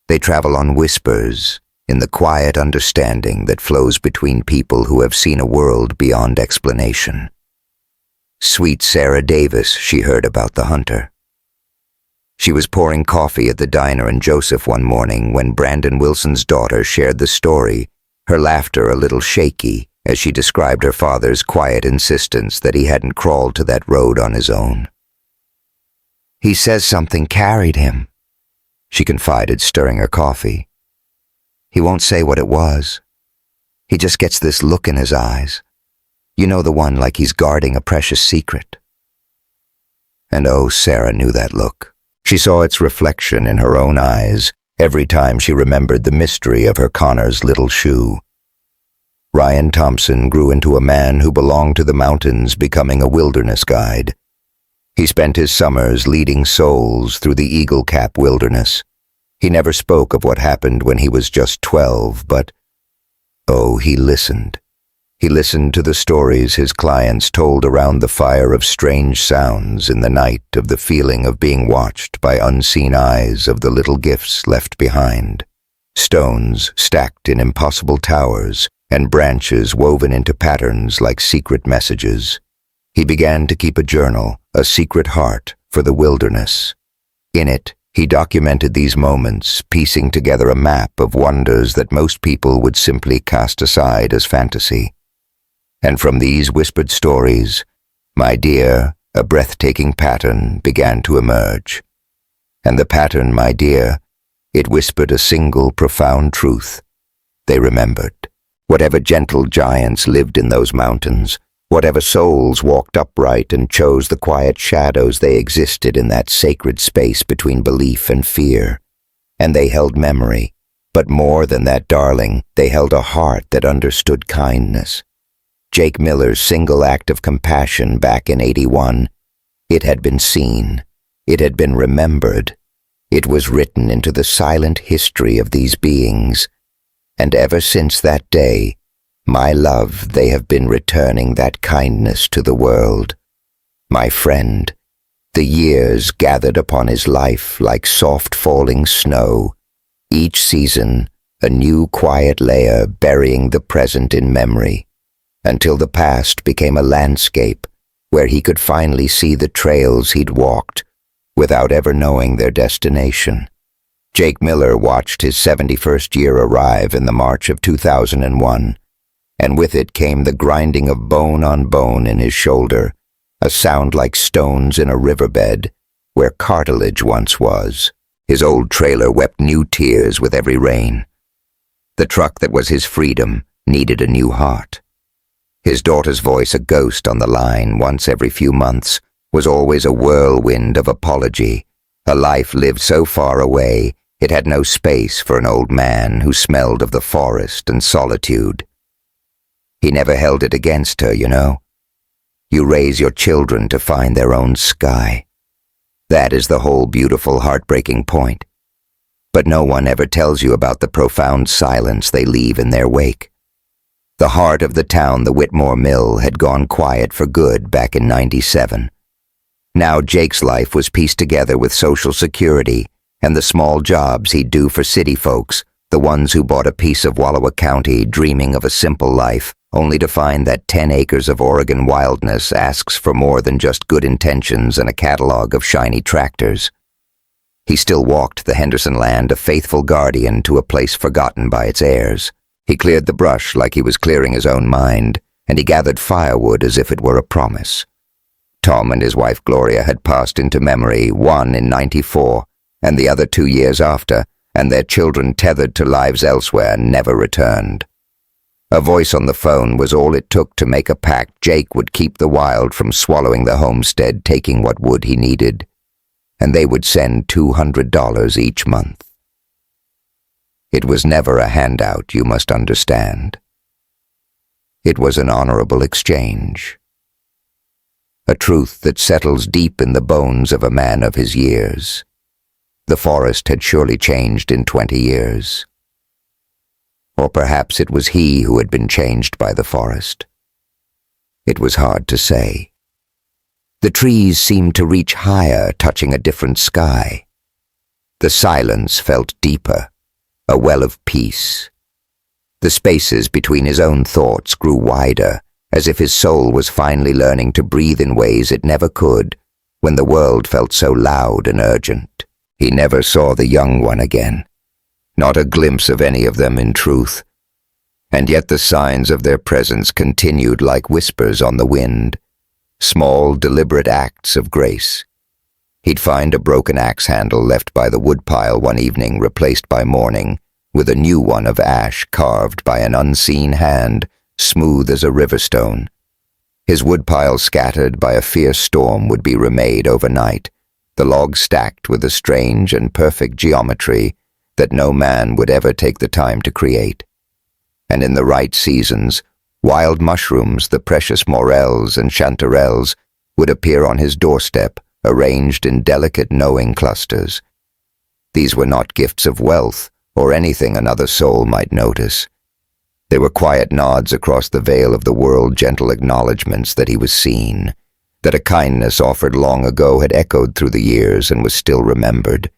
They travel on whispers, in the quiet understanding that flows between people who have seen a world beyond explanation. Sweet Sarah Davis, she heard about the hunter. She was pouring coffee at the diner in Joseph one morning when Brandon Wilson's daughter shared the story, her laughter a little shaky as she described her father's quiet insistence that he hadn't crawled to that road on his own. He says something carried him, she confided, stirring her coffee. He won't say what it was. He just gets this look in his eyes. You know, the one like he's guarding a precious secret. And oh, Sarah knew that look. She saw its reflection in her own eyes every time she remembered the mystery of her Connor's little shoe. Ryan Thompson grew into a man who belonged to the mountains, becoming a wilderness guide. He spent his summers leading souls through the Eagle Cap wilderness. He never spoke of what happened when he was just 12, but, oh, he listened. He listened to the stories his clients told around the fire of strange sounds in the night, of the feeling of being watched by unseen eyes, of the little gifts left behind. Stones stacked in impossible towers and branches woven into patterns like secret messages. He began to keep a journal, a secret heart for the wilderness. In it, he documented these moments, piecing together a map of wonders that most people would simply cast aside as fantasy. And from these whispered stories, my dear, a breathtaking pattern began to emerge. And the pattern, my dear, it whispered a single profound truth. They remembered. Whatever gentle giants lived in those mountains, whatever souls walked upright and chose the quiet shadows, they existed in that sacred space between belief and fear. And they held memory. But more than that, darling, they held a heart that understood kindness. Jake Miller's single act of compassion back in 81, it had been seen, it had been remembered, it was written into the silent history of these beings, and ever since that day, my love, they have been returning that kindness to the world. My friend, the years gathered upon his life like soft falling snow, each season a new quiet layer burying the present in memory, until the past became a landscape where he could finally see the trails he'd walked without ever knowing their destination. Jake Miller watched his 71st year arrive in the March of 2001, and with it came the grinding of bone on bone in his shoulder, a sound like stones in a riverbed where cartilage once was. His old trailer wept new tears with every rain. The truck that was his freedom needed a new heart. His daughter's voice, a ghost on the line once every few months, was always a whirlwind of apology. A life lived so far away, It had no space for an old man who smelled of the forest and solitude. He never held it against her, you know. You raise your children to find their own sky. That is the whole beautiful, heartbreaking point. But no one ever tells you about the profound silence they leave in their wake. The heart of the town, the Whitmore Mill, had gone quiet for good back in '97. Now Jake's life was pieced together with Social Security and the small jobs he'd do for city folks, the ones who bought a piece of Wallowa County dreaming of a simple life, only to find that 10 acres of Oregon wildness asks for more than just good intentions and a catalog of shiny tractors. He still walked the Henderson land, a faithful guardian to a place forgotten by its heirs. He cleared the brush like he was clearing his own mind, and he gathered firewood as if it were a promise. Tom and his wife Gloria had passed into memory, one in '94, and the other 2 years after, and their children, tethered to lives elsewhere, never returned. A voice on the phone was all it took to make a pact Jake would keep the wild from swallowing the homestead, taking what wood he needed, and they would send $200 each month. It was never a handout, you must understand. It was an honorable exchange. A truth that settles deep in the bones of a man of his years. The forest had surely changed in 20 years. Or perhaps it was he who had been changed by the forest. It was hard to say. The trees seemed to reach higher, touching a different sky. The silence felt deeper, a well of peace. The spaces between his own thoughts grew wider, as if his soul was finally learning to breathe in ways it never could, when the world felt so loud and urgent. He never saw the young one again. Not a glimpse of any of them in truth. And yet the signs of their presence continued like whispers on the wind, small, deliberate acts of grace. He'd find a broken axe handle left by the woodpile one evening, replaced by morning, with a new one of ash carved by an unseen hand, smooth as a river stone. His woodpile scattered by a fierce storm would be remade overnight, the logs stacked with a strange and perfect geometry that no man would ever take the time to create. And in the right seasons, wild mushrooms, the precious morels and chanterelles, would appear on his doorstep, arranged in delicate knowing clusters. These were not gifts of wealth or anything another soul might notice. They were quiet nods across the veil of the world, gentle acknowledgments that he was seen, that a kindness offered long ago had echoed through the years and was still remembered.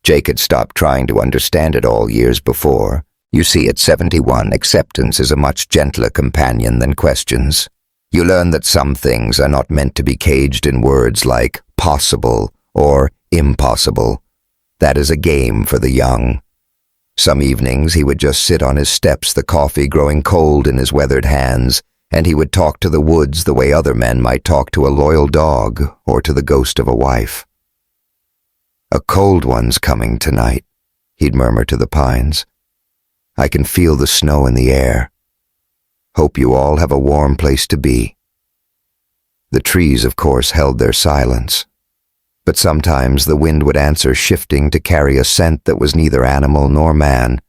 Jake had stopped trying to understand it all years before. You see, at 71, acceptance is a much gentler companion than questions. You learn that some things are not meant to be caged in words like possible or impossible. That is a game for the young. Some evenings he would just sit on his steps, the coffee growing cold in his weathered hands, and he would talk to the woods the way other men might talk to a loyal dog or to the ghost of a wife. "A cold one's coming tonight," he'd murmur to the pines. "I can feel the snow in the air. Hope you all have a warm place to be." The trees, of course, held their silence, but sometimes the wind would answer, shifting to carry a scent that was neither animal nor man,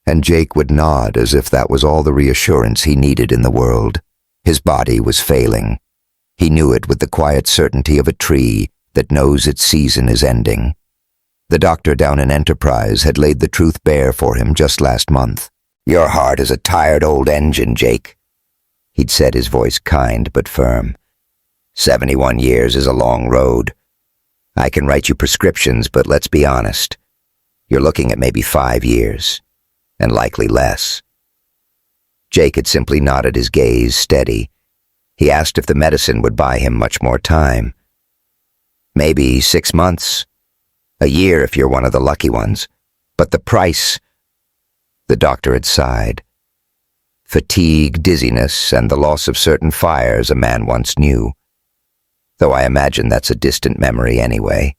and Jake would nod as if that was all the reassurance he needed in the world. His body was failing. He knew it with the quiet certainty of a tree that knows its season is ending. The doctor down in Enterprise had laid the truth bare for him just last month. "Your heart is a tired old engine, Jake," he'd said, his voice kind but firm. 71 years is a long road. I can write you prescriptions, but let's be honest. You're looking at maybe 5 years, and likely less. Jake had simply nodded, his gaze steady. He asked if the medicine would buy him much more time. "Maybe 6 months. A year if you're one of the lucky ones. But the price—" The doctor had sighed. "Fatigue, dizziness, and the loss of certain fires a man once knew. Though I imagine that's a distant memory anyway."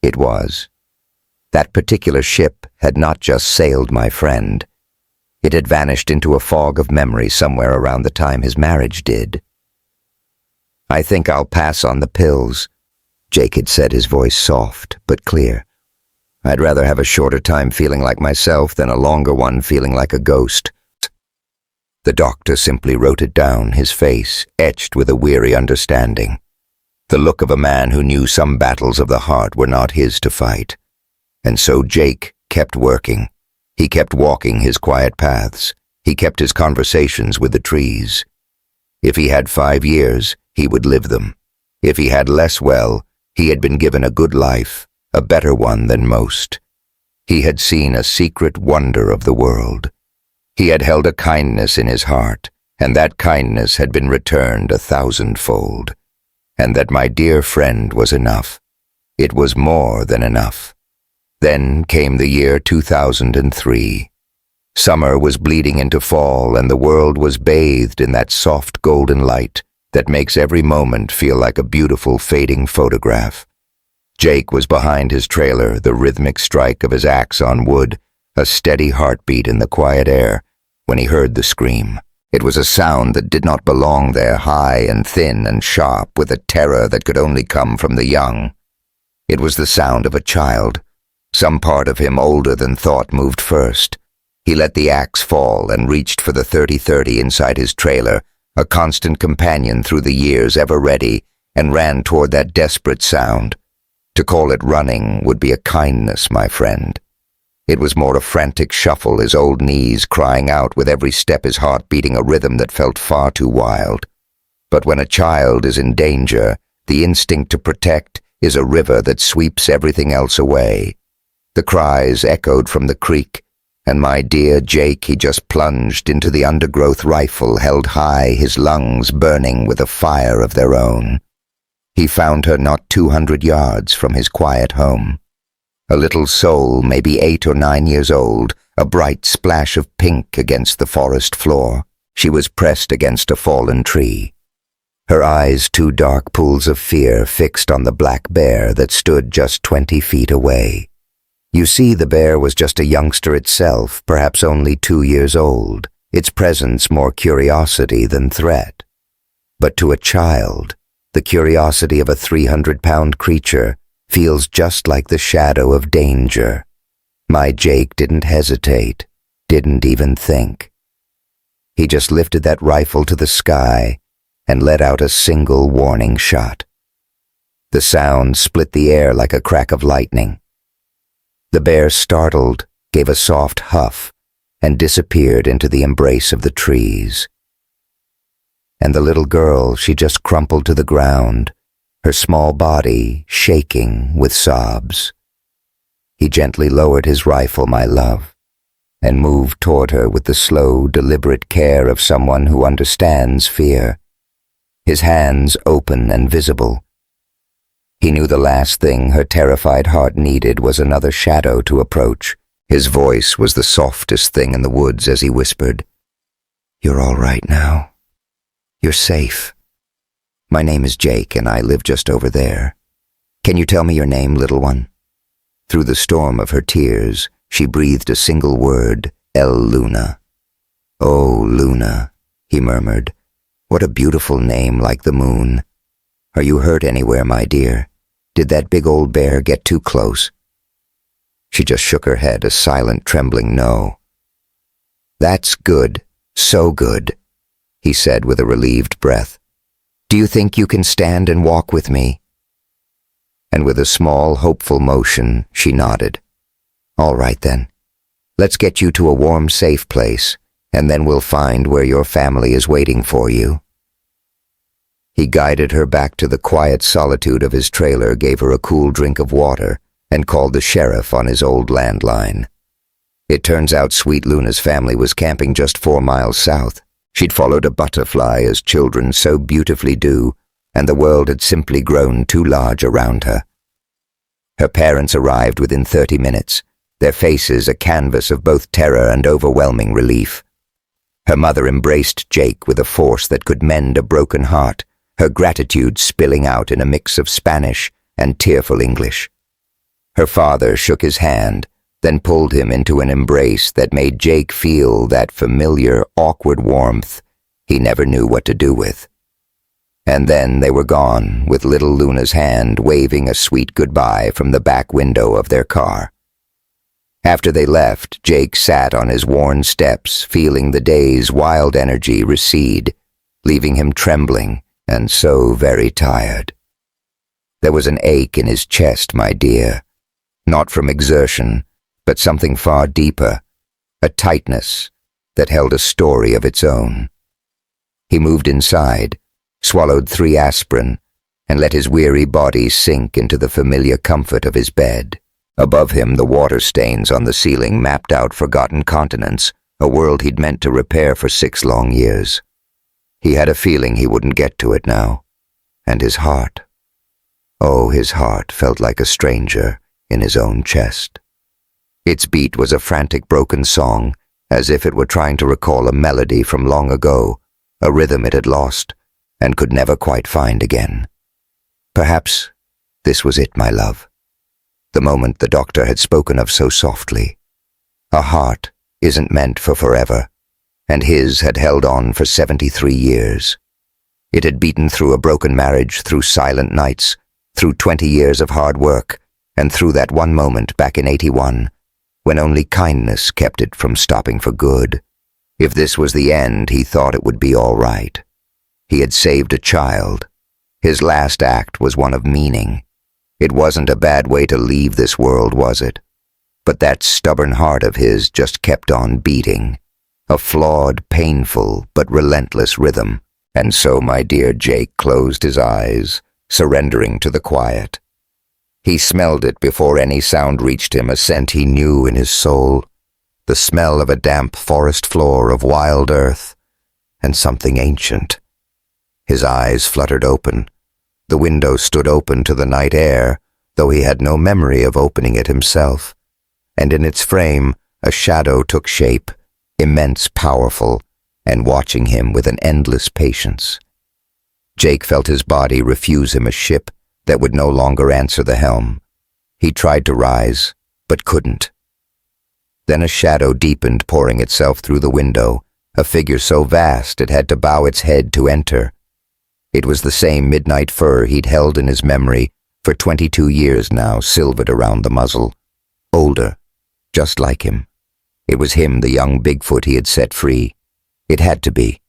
It was. That particular ship had not just sailed my friend. It had vanished into a fog of memory somewhere around the time his marriage did. "I think I'll pass on the pills," Jake had said, his voice soft but clear. I'd rather have a shorter time feeling like myself than a longer one feeling like a ghost. The doctor simply wrote it down, his face etched with a weary understanding. The look of a man who knew some battles of the heart were not his to fight. And so Jake kept working. He kept walking his quiet paths. He kept his conversations with the trees. If he had 5 years, he would live them. If he had less, well, he had been given a good life, a better one than most. He had seen a secret wonder of the world. He had held a kindness in his heart, and that kindness had been returned 1,000-fold. And that my dear friend was enough. It was more than enough. Then came the year 2003. Summer was bleeding into fall, and the world was bathed in that soft golden light that makes every moment feel like a beautiful fading photograph. Jake was behind his trailer, the rhythmic strike of his axe on wood, a steady heartbeat in the quiet air, when he heard the scream. It was a sound that did not belong there, high and thin and sharp, with a terror that could only come from the young. It was the sound of a child. Some part of him older than thought moved first. He let the axe fall and reached for the 30-30 inside his trailer, a constant companion through the years, ever ready, and ran toward that desperate sound. To call it running would be a kindness, my friend. It was more a frantic shuffle, his old knees crying out with every step, his heart beating a rhythm that felt far too wild. But when a child is in danger, the instinct to protect is a river that sweeps everything else away. The cries echoed from the creek, and my dear Jake, he just plunged into the undergrowth, rifle held high, his lungs burning with a fire of their own. He found her not 200 yards from his quiet home. A little soul, maybe 8 or 9 years old, a bright splash of pink against the forest floor. She was pressed against a fallen tree. Her eyes 2 dark pools of fear fixed on the black bear that stood just 20 feet away. You see, the bear was just a youngster itself, perhaps only 2 years old, its presence more curiosity than threat. But to a child, the curiosity of a 300-pound creature feels just like the shadow of danger. My Jake didn't hesitate, didn't even think. He just lifted that rifle to the sky and let out a single warning shot. The sound split the air like a crack of lightning. The bear, startled, gave a soft huff and disappeared into the embrace of the trees. And the little girl, she just crumpled to the ground, her small body shaking with sobs. He gently lowered his rifle, my love, and moved toward her with the slow, deliberate care of someone who understands fear, his hands open and visible. He knew the last thing her terrified heart needed was another shadow to approach. His voice was the softest thing in the woods as he whispered, "You're all right now. You're safe. My name is Jake, and I live just over there. Can you tell me your name, little one?" Through the storm of her tears, she breathed a single word, "El Luna." "Oh, Luna," he murmured. "What a beautiful name, like the moon. Are you hurt anywhere, my dear? Did that big old bear get too close?" She just shook her head, a silent, trembling no. "That's good, so good," he said with a relieved breath. "Do you think you can stand and walk with me?" And with a small, hopeful motion, she nodded. "All right then. Let's get you to a warm, safe place, and then we'll find where your family is waiting for you." He guided her back to the quiet solitude of his trailer, gave her a cool drink of water, and called the sheriff on his old landline. It turns out Sweet Luna's family was camping just 4 miles south. She'd followed a butterfly, as children so beautifully do, and the world had simply grown too large around her. Her parents arrived within 30 minutes, their faces a canvas of both terror and overwhelming relief. Her mother embraced Jake with a force that could mend a broken heart, her gratitude spilling out in a mix of Spanish and tearful English. Her father shook his hand, then pulled him into an embrace that made Jake feel that familiar, awkward warmth he never knew what to do with. And then they were gone, with little Luna's hand waving a sweet goodbye from the back window of their car. After they left, Jake sat on his worn steps, feeling the day's wild energy recede, leaving him trembling and so very tired. There was an ache in his chest, my dear, not from exertion, but something far deeper, a tightness that held a story of its own. He moved inside, swallowed 3 aspirin, and let his weary body sink into the familiar comfort of his bed. Above him, the water stains on the ceiling mapped out forgotten continents, a world he'd meant to repair for 6 long years. He had a feeling he wouldn't get to it now. And his heart. Oh, his heart felt like a stranger in his own chest. Its beat was a frantic broken song, as if it were trying to recall a melody from long ago, a rhythm it had lost and could never quite find again. Perhaps this was it, my love. The moment the doctor had spoken of so softly. A heart isn't meant for forever, and his had held on for 73 years. It had beaten through a broken marriage, through silent nights, through 20 years of hard work, and through that one moment back in 81, when only kindness kept it from stopping for good. If this was the end, he thought it would be all right. He had saved a child. His last act was one of meaning. It wasn't a bad way to leave this world, was it? But that stubborn heart of his just kept on beating. A flawed, painful, but relentless rhythm. And so my dear Jake closed his eyes, surrendering to the quiet. He smelled it before any sound reached him, a scent he knew in his soul. The smell of a damp forest floor, of wild earth, and something ancient. His eyes fluttered open. The window stood open to the night air, though he had no memory of opening it himself. And in its frame, a shadow took shape, immense, powerful, and watching him with an endless patience. Jake felt his body refuse him a ship that would no longer answer the helm. He tried to rise, but couldn't. Then a shadow deepened, pouring itself through the window, a figure so vast it had to bow its head to enter. It was the same midnight fur he'd held in his memory for 22 years now, silvered around the muzzle. Older, just like him. It was him, the young Bigfoot he had set free. It had to be.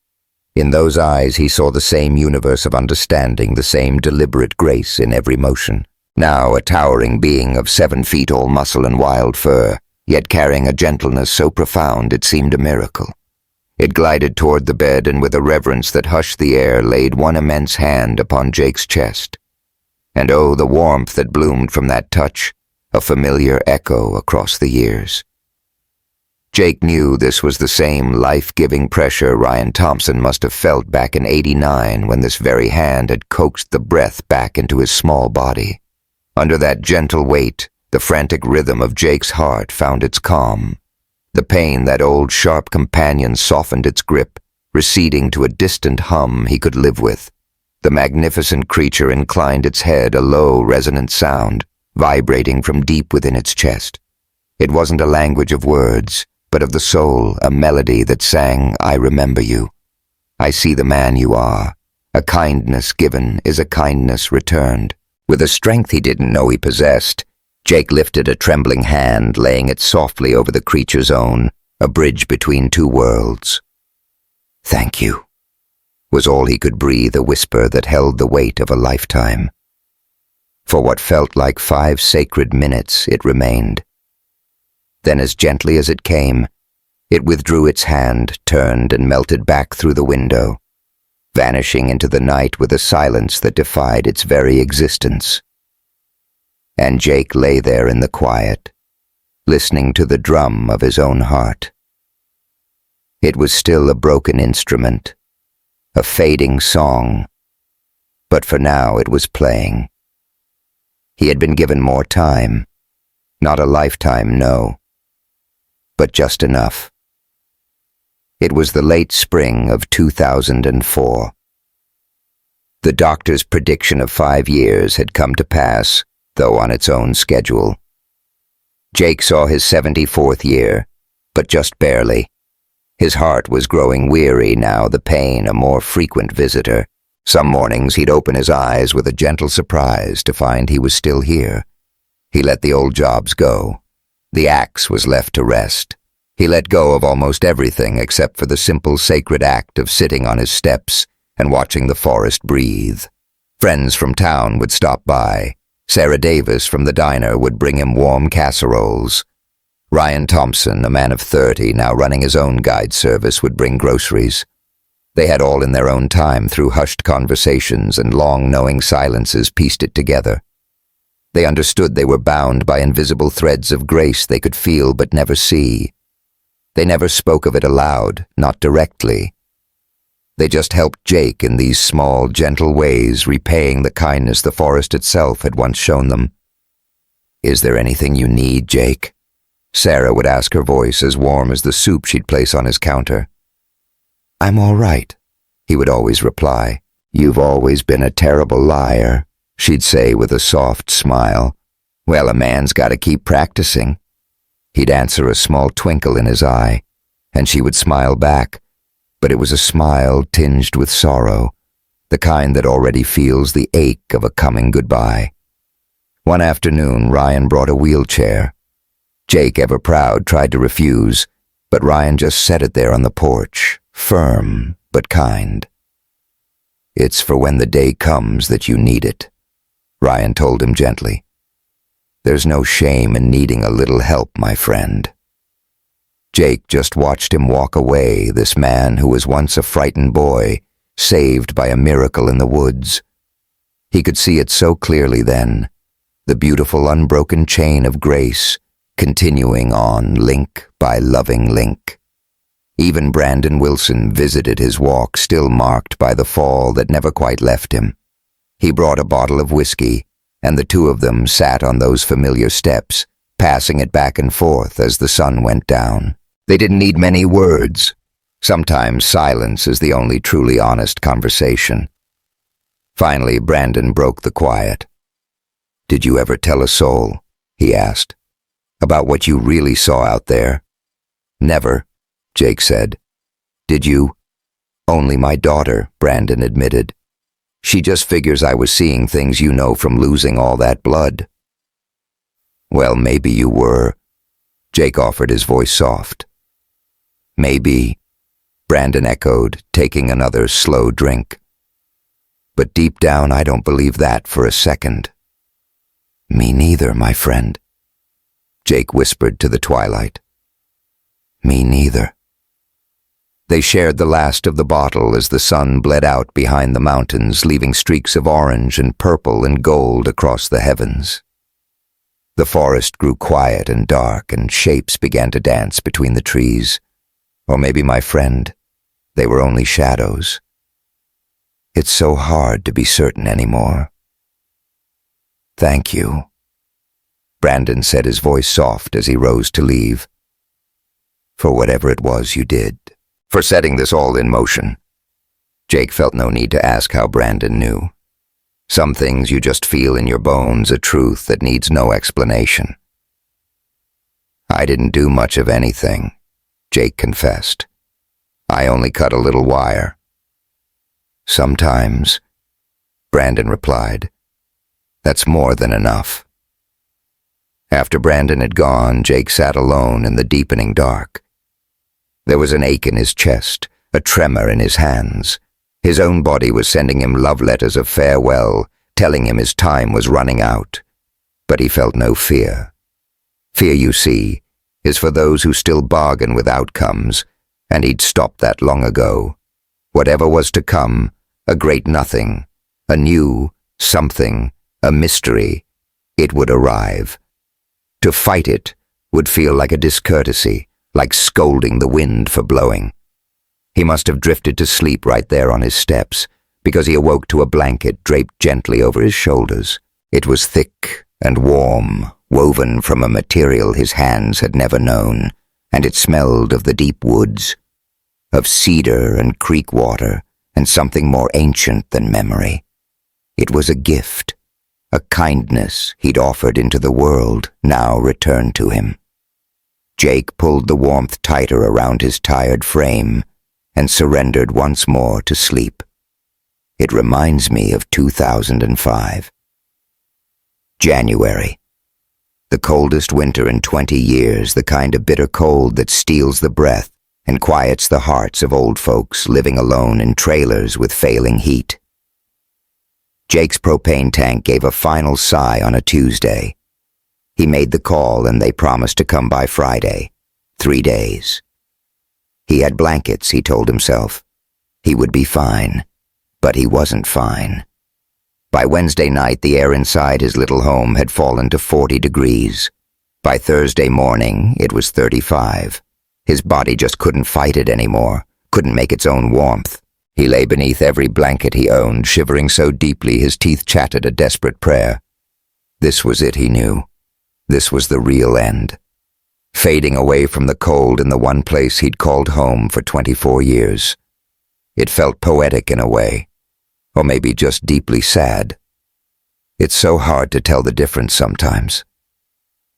In those eyes he saw the same universe of understanding, the same deliberate grace in every motion. Now a towering being of 7 feet all muscle and wild fur, yet carrying a gentleness so profound it seemed a miracle. It glided toward the bed and with a reverence that hushed the air laid one immense hand upon Jake's chest. And oh, the warmth that bloomed from that touch, a familiar echo across the years. Jake knew this was the same life-giving pressure Ryan Thompson must have felt back in 89 when this very hand had coaxed the breath back into his small body. Under that gentle weight, the frantic rhythm of Jake's heart found its calm. The pain that old sharp companion softened its grip, receding to a distant hum he could live with. The magnificent creature inclined its head, a low, resonant sound, vibrating from deep within its chest. It wasn't a language of words, but of the soul, a melody that sang, "I remember you. I see the man you are. A kindness given is a kindness returned." With a strength he didn't know he possessed, Jake lifted a trembling hand, laying it softly over the creature's own, a bridge between 2 worlds. "Thank you," was all he could breathe, a whisper that held the weight of a lifetime. For what felt like 5 sacred minutes it remained. Then as gently as it came, it withdrew its hand, turned and melted back through the window, vanishing into the night with a silence that defied its very existence. And Jake lay there in the quiet, listening to the drum of his own heart. It was still a broken instrument, a fading song, but for now it was playing. He had been given more time, not a lifetime, no, but just enough. It was the late spring of 2004. The doctor's prediction of 5 years had come to pass, though on its own schedule. Jake saw his 74th year, but just barely. His heart was growing weary now, the pain a more frequent visitor. Some mornings he'd open his eyes with a gentle surprise to find he was still here. He let the old jobs go. The axe was left to rest. He let go of almost everything except for the simple sacred act of sitting on his steps and watching the forest breathe. Friends from town would stop by. Sarah Davis from the diner would bring him warm casseroles. Ryan Thompson, a man of 30, now running his own guide service, would bring groceries. They had all in their own time through hushed conversations and long knowing silences pieced it together. They understood they were bound by invisible threads of grace they could feel but never see. They never spoke of it aloud, not directly. They just helped Jake in these small, gentle ways, repaying the kindness the forest itself had once shown them. "Is there anything you need, Jake?" Sarah would ask, her voice as warm as the soup she'd place on his counter. "I'm all right," he would always reply. "You've always been a terrible liar," she'd say with a soft smile. "Well, a man's got to keep practicing." He'd answer, a small twinkle in his eye, and she would smile back, but it was a smile tinged with sorrow, the kind that already feels the ache of a coming goodbye. One afternoon, Ryan brought a wheelchair. Jake, ever proud, tried to refuse, but Ryan just set it there on the porch, firm but kind. "It's for when the day comes that you need it," Ryan told him gently. "There's no shame in needing a little help, my friend." Jake just watched him walk away, this man who was once a frightened boy, saved by a miracle in the woods. He could see it so clearly then, the beautiful unbroken chain of grace, continuing on link by loving link. Even Brandon Wilson visited his walk, still marked by the fall that never quite left him. He brought a bottle of whiskey, and the two of them sat on those familiar steps, passing it back and forth as the sun went down. They didn't need many words. Sometimes silence is the only truly honest conversation. Finally, Brandon broke the quiet. "Did you ever tell a soul?" he asked. "About what you really saw out there?" "Never," Jake said. "Did you?" "Only my daughter," Brandon admitted. "She just figures I was seeing things you know from losing all that blood." "Well, maybe you were," Jake offered, his voice soft. "Maybe," Brandon echoed, taking another slow drink. "But deep down, I don't believe that for a second." "Me neither, my friend," Jake whispered to the twilight. "Me neither." They shared the last of the bottle as the sun bled out behind the mountains, leaving streaks of orange and purple and gold across the heavens. The forest grew quiet and dark, and shapes began to dance between the trees. Or maybe, my friend, they were only shadows. It's so hard to be certain anymore. "Thank you," Brandon said, his voice soft as he rose to leave. "For whatever it was you did, for setting this all in motion." Jake felt no need to ask how Brandon knew. Some things you just feel in your bones, a truth that needs no explanation. "I didn't do much of anything," Jake confessed. "I only cut a little wire." "Sometimes," Brandon replied. "That's more than enough." After Brandon had gone, Jake sat alone in the deepening dark. There was an ache in his chest, a tremor in his hands. His own body was sending him love letters of farewell, telling him his time was running out. But he felt no fear. Fear, you see, is for those who still bargain with outcomes, and he'd stopped that long ago. Whatever was to come, a great nothing, a new something, a mystery, it would arrive. To fight it would feel like a discourtesy, like scolding the wind for blowing. He must have drifted to sleep right there on his steps, because he awoke to a blanket draped gently over his shoulders. It was thick and warm, woven from a material his hands had never known, and it smelled of the deep woods, of cedar and creek water, and something more ancient than memory. It was a gift, a kindness he'd offered into the world, now returned to him. Jake pulled the warmth tighter around his tired frame and surrendered once more to sleep. It reminds me of 2005. January. The coldest winter in 20 years, the kind of bitter cold that steals the breath and quiets the hearts of old folks living alone in trailers with failing heat. Jake's propane tank gave a final sigh on a Tuesday. He made the call and they promised to come by Friday. 3 days. He had blankets, he told himself. He would be fine. But he wasn't fine. By Wednesday night, the air inside his little home had fallen to 40 degrees. By Thursday morning, it was 35. His body just couldn't fight it anymore, couldn't make its own warmth. He lay beneath every blanket he owned, shivering so deeply his teeth chattered a desperate prayer. This was it, he knew. This was the real end. Fading away from the cold in the one place he'd called home for 24 years. It felt poetic in a way, or maybe just deeply sad. It's so hard to tell the difference sometimes.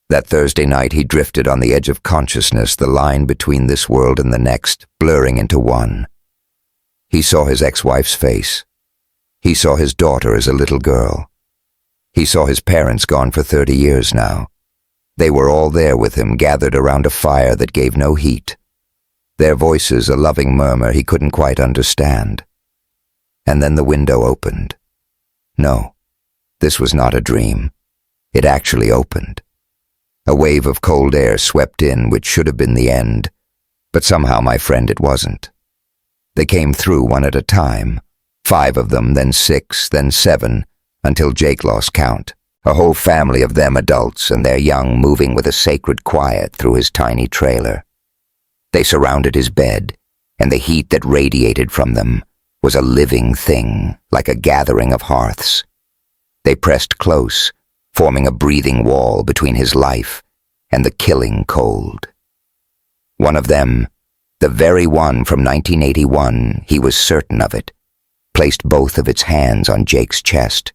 That Thursday night he drifted on the edge of consciousness, the line between this world and the next, blurring into one. He saw his ex-wife's face. He saw his daughter as a little girl. He saw his parents gone for 30 years now. They were all there with him, gathered around a fire that gave no heat. Their voices a loving murmur he couldn't quite understand. And then the window opened. No, this was not a dream. It actually opened. A wave of cold air swept in, which should have been the end, but somehow, my friend, it wasn't. They came through one at a time, 5 of them, then 6, then 7, until Jake lost count. A whole family of them adults and their young moving with a sacred quiet through his tiny trailer. They surrounded his bed, and the heat that radiated from them was a living thing, like a gathering of hearths. They pressed close, forming a breathing wall between his life and the killing cold. One of them, the very one from 1981, he was certain of it, placed both of its hands on Jake's chest.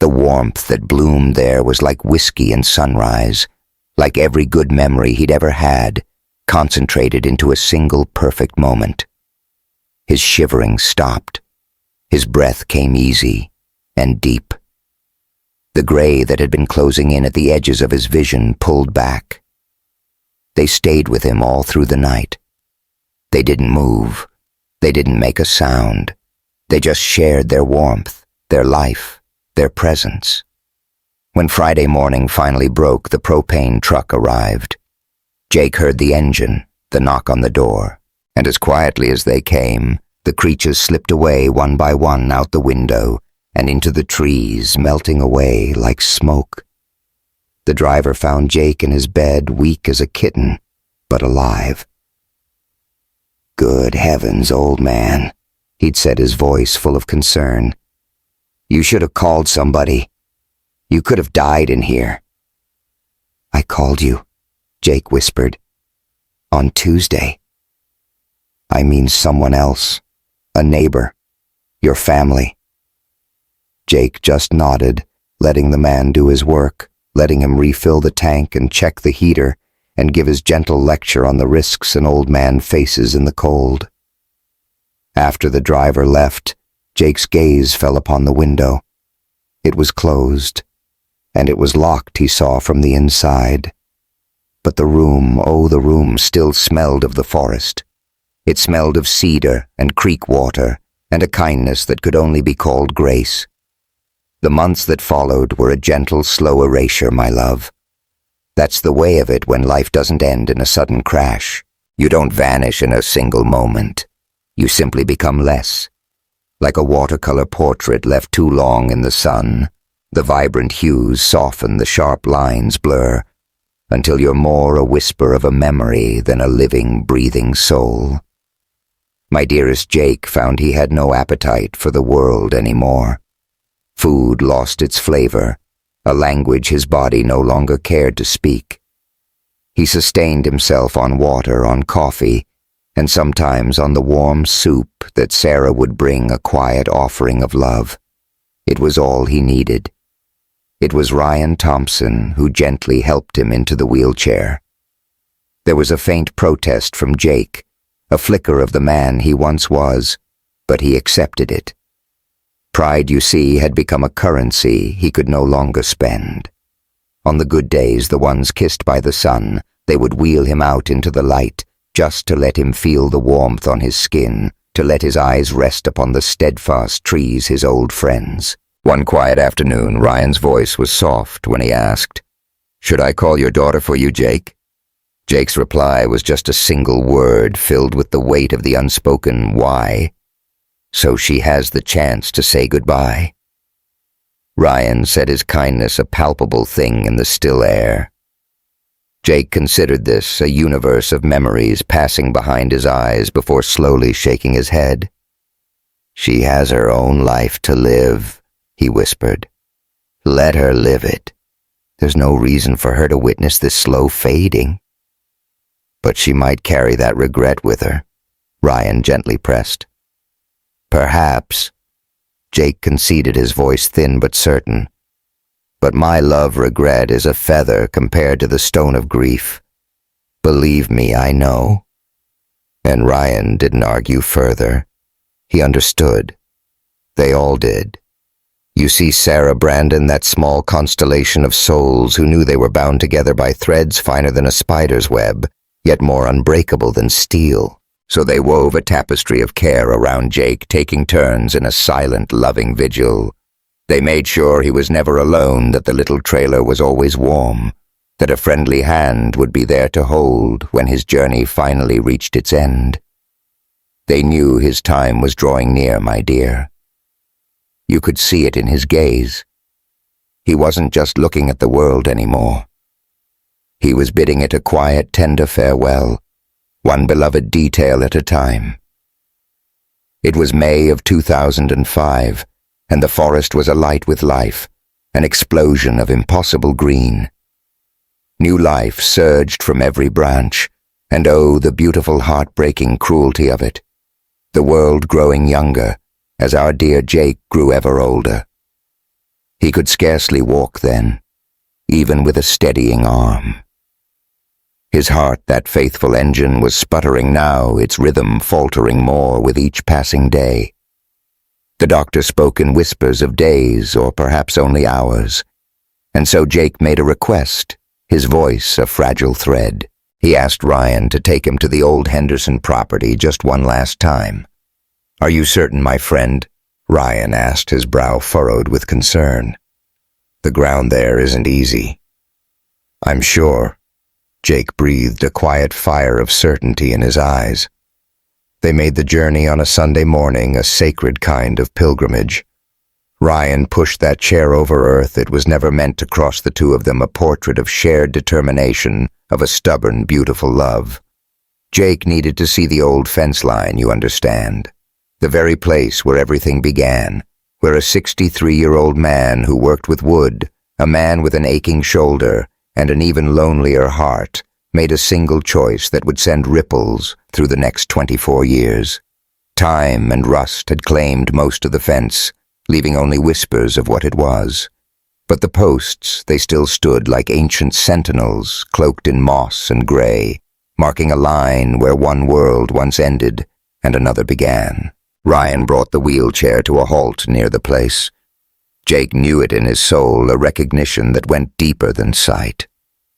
The warmth that bloomed there was like whiskey and sunrise, like every good memory he'd ever had, concentrated into a single perfect moment. His shivering stopped. His breath came easy and deep. The gray that had been closing in at the edges of his vision pulled back. They stayed with him all through the night. They didn't move. They didn't make a sound. They just shared their warmth, their life, their presence. When Friday morning finally broke, the propane truck arrived. Jake heard the engine, the knock on the door, and as quietly as they came, the creatures slipped away one by one out the window and into the trees, melting away like smoke. The driver found Jake in his bed, weak as a kitten, but alive. "Good heavens, old man," he'd said, his voice full of concern. "You should have called somebody. You could have died in here." "I called you," Jake whispered. "On Tuesday." "I mean someone else. A neighbor. Your family." Jake just nodded, letting the man do his work, letting him refill the tank and check the heater and give his gentle lecture on the risks an old man faces in the cold. After the driver left, Jake's gaze fell upon the window. It was closed, and it was locked, he saw, from the inside. But the room, oh, the room still smelled of the forest. It smelled of cedar and creek water and a kindness that could only be called grace. The months that followed were a gentle, slow erasure, my love. That's the way of it when life doesn't end in a sudden crash. You don't vanish in a single moment. You simply become less. Like a watercolor portrait left too long in the sun, the vibrant hues soften, the sharp lines blur, until you're more a whisper of a memory than a living, breathing soul. My dearest Jake found he had no appetite for the world anymore. Food lost its flavor, a language his body no longer cared to speak. He sustained himself on water, on coffee, and sometimes on the warm soup that Sarah would bring, a quiet offering of love. It was all he needed. It was Ryan Thompson who gently helped him into the wheelchair. There was a faint protest from Jake, a flicker of the man he once was, but he accepted it. Pride, you see, had become a currency he could no longer spend. On the good days, the ones kissed by the sun, they would wheel him out into the light, just to let him feel the warmth on his skin, to let his eyes rest upon the steadfast trees, his old friends. One quiet afternoon, Ryan's voice was soft when he asked, "Should I call your daughter for you, Jake?" Jake's reply was just a single word filled with the weight of the unspoken why. "So she has the chance to say goodbye." Ryan set his kindness a palpable thing in the still air. Jake considered this a universe of memories passing behind his eyes before slowly shaking his head. "She has her own life to live," he whispered. "Let her live it. There's no reason for her to witness this slow fading." "But she might carry that regret with her," Ryan gently pressed. "Perhaps," Jake conceded, his voice thin but certain. "But my love regret is a feather compared to the stone of grief. Believe me, I know." And Ryan didn't argue further. He understood. They all did. You see, Sarah Brandon, that small constellation of souls who knew they were bound together by threads finer than a spider's web, yet more unbreakable than steel. So they wove a tapestry of care around Jake, taking turns in a silent, loving vigil. They made sure he was never alone, that the little trailer was always warm, that a friendly hand would be there to hold when his journey finally reached its end. They knew his time was drawing near, my dear. You could see it in his gaze. He wasn't just looking at the world anymore. He was bidding it a quiet, tender farewell, one beloved detail at a time. It was May of 2005, and the forest was alight with life, an explosion of impossible green. New life surged from every branch, and oh, the beautiful heartbreaking cruelty of it. The world growing younger, as our dear Jake grew ever older. He could scarcely walk then, even with a steadying arm. His heart, that faithful engine, was sputtering now, its rhythm faltering more with each passing day. The doctor spoke in whispers of days, or perhaps only hours, and so Jake made a request, his voice a fragile thread. He asked Ryan to take him to the old Henderson property just one last time. "Are you certain, my friend?" Ryan asked, his brow furrowed with concern. "The ground there isn't easy." "I'm sure." Jake breathed, a quiet fire of certainty in his eyes. They made the journey on a Sunday morning, a sacred kind of pilgrimage. Ryan pushed that chair over earth. It was never meant to cross the two of them, a portrait of shared determination, of a stubborn, beautiful love. Jake needed to see the old fence line, you understand. The very place where everything began, where a 63-year-old man who worked with wood, a man with an aching shoulder and an even lonelier heart, made a single choice that would send ripples through the next 24 years. Time and rust had claimed most of the fence, leaving only whispers of what it was. But the posts, they still stood like ancient sentinels, cloaked in moss and gray, marking a line where one world once ended and another began. Ryan brought the wheelchair to a halt near the place. Jake knew it in his soul, a recognition that went deeper than sight.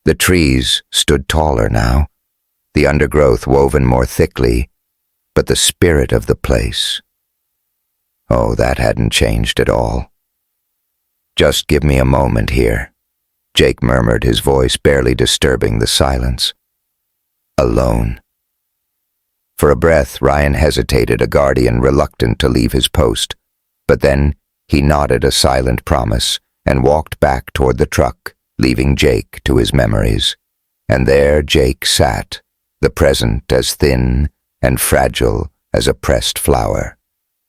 The trees stood taller now, the undergrowth woven more thickly, but the spirit of the place, oh, that hadn't changed at all. "Just give me a moment here," Jake murmured, his voice barely disturbing the silence. "Alone." For a breath, Ryan hesitated, a guardian reluctant to leave his post, but then he nodded a silent promise and walked back toward the truck, leaving Jake to his memories. And there Jake sat, the present as thin and fragile as a pressed flower.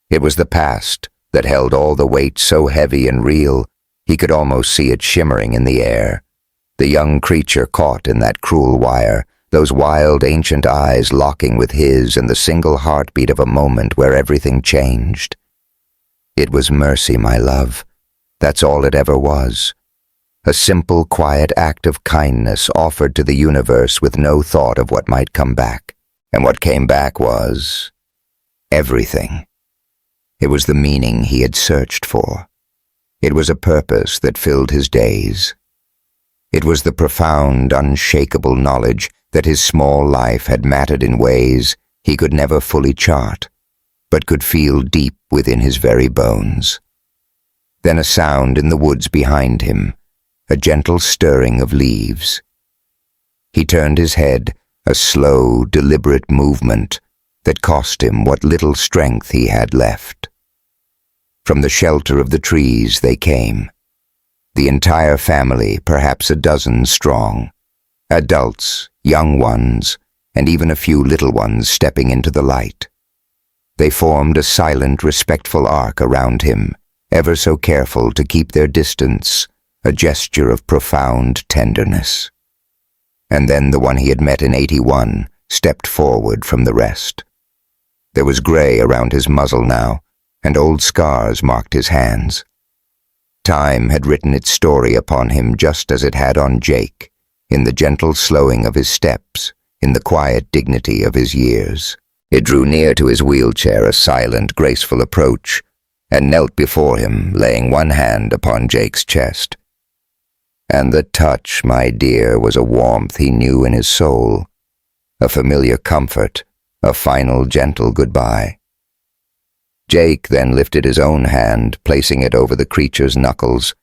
It was the past that held all the weight so heavy and real, he could almost see it shimmering in the air. The young creature caught in that cruel wire, those wild ancient eyes locking with his, and the single heartbeat of a moment where everything changed. It was mercy, my love. That's all it ever was. A simple, quiet act of kindness offered to the universe with no thought of what might come back. And what came back was everything. It was the meaning he had searched for. It was a purpose that filled his days. It was the profound, unshakable knowledge that his small life had mattered in ways he could never fully chart, but could feel deep within his very bones. Then a sound in the woods behind him, a gentle stirring of leaves. He turned his head, a slow, deliberate movement that cost him what little strength he had left. From the shelter of the trees they came, the entire family, perhaps a dozen strong, adults, young ones, and even a few little ones stepping into the light. They formed a silent, respectful arc around him, ever so careful to keep their distance, a gesture of profound tenderness. And then the one he had met in 81 stepped forward from the rest. There was gray around his muzzle now, and old scars marked his hands. Time had written its story upon him just as it had on Jake, in the gentle slowing of his steps, in the quiet dignity of his years. It drew near to his wheelchair, a silent, graceful approach, and knelt before him, laying one hand upon Jake's chest. And the touch, my dear, was a warmth he knew in his soul, a familiar comfort, a final gentle goodbye. Jake then lifted his own hand, placing it over the creature's knuckles,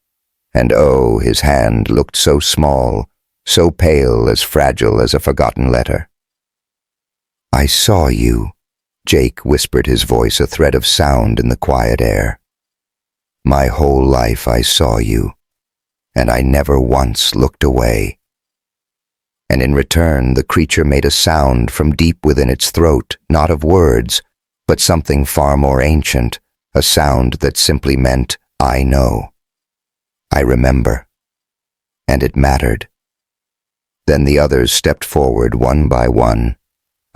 and oh, his hand looked so small, so pale, as fragile as a forgotten letter. "I saw you," Jake whispered, his voice a thread of sound in the quiet air. "My whole life I saw you, and I never once looked away." And in return the creature made a sound from deep within its throat, not of words, but something far more ancient, a sound that simply meant, "I know. I remember." And it mattered. Then the others stepped forward one by one,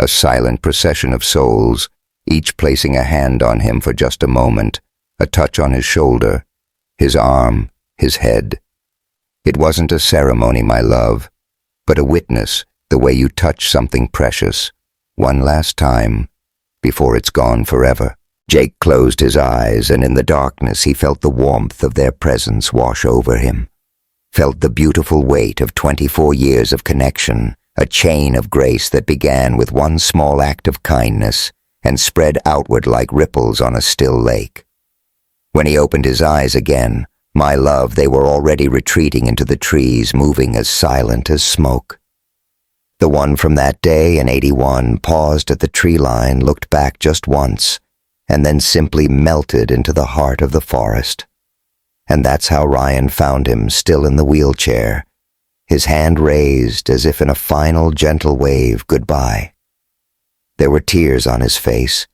a silent procession of souls, each placing a hand on him for just a moment, a touch on his shoulder, his arm, his head. It wasn't a ceremony, my love, but a witness, the way you touch something precious, one last time, before it's gone forever. Jake closed his eyes, and in the darkness he felt the warmth of their presence wash over him, felt the beautiful weight of 24 years of connection, a chain of grace that began with one small act of kindness and spread outward like ripples on a still lake. When he opened his eyes again, my love, they were already retreating into the trees, moving as silent as smoke. The one from that day in 81 paused at the tree line, looked back just once, and then simply melted into the heart of the forest. And that's how Ryan found him, still in the wheelchair, his hand raised as if in a final gentle wave goodbye. There were tears on his face,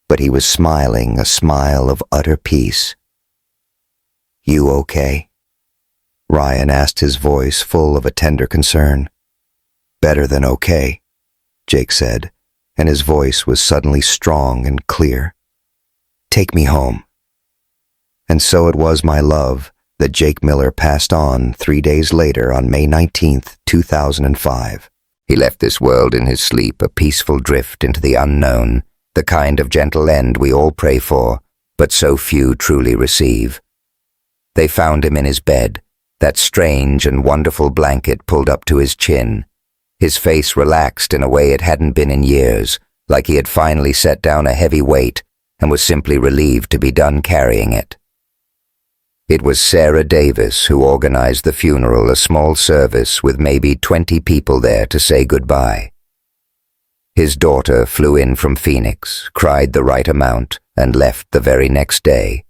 but he was smiling, a smile of utter peace. "You okay?" Ryan asked, his voice full of a tender concern. "Better than okay," Jake said, and his voice was suddenly strong and clear. "Take me home." And so it was, my love, that Jake Miller passed on 3 days later on May 19th, 2005. He left this world in his sleep, a peaceful drift into the unknown, the kind of gentle end we all pray for, but so few truly receive. They found him in his bed, that strange and wonderful blanket pulled up to his chin, his face relaxed in a way it hadn't been in years, like he had finally set down a heavy weight and was simply relieved to be done carrying it. It was Sarah Davis who organized the funeral, a small service with maybe 20 people there to say goodbye. His daughter flew in from Phoenix, cried the right amount, and left the very next day.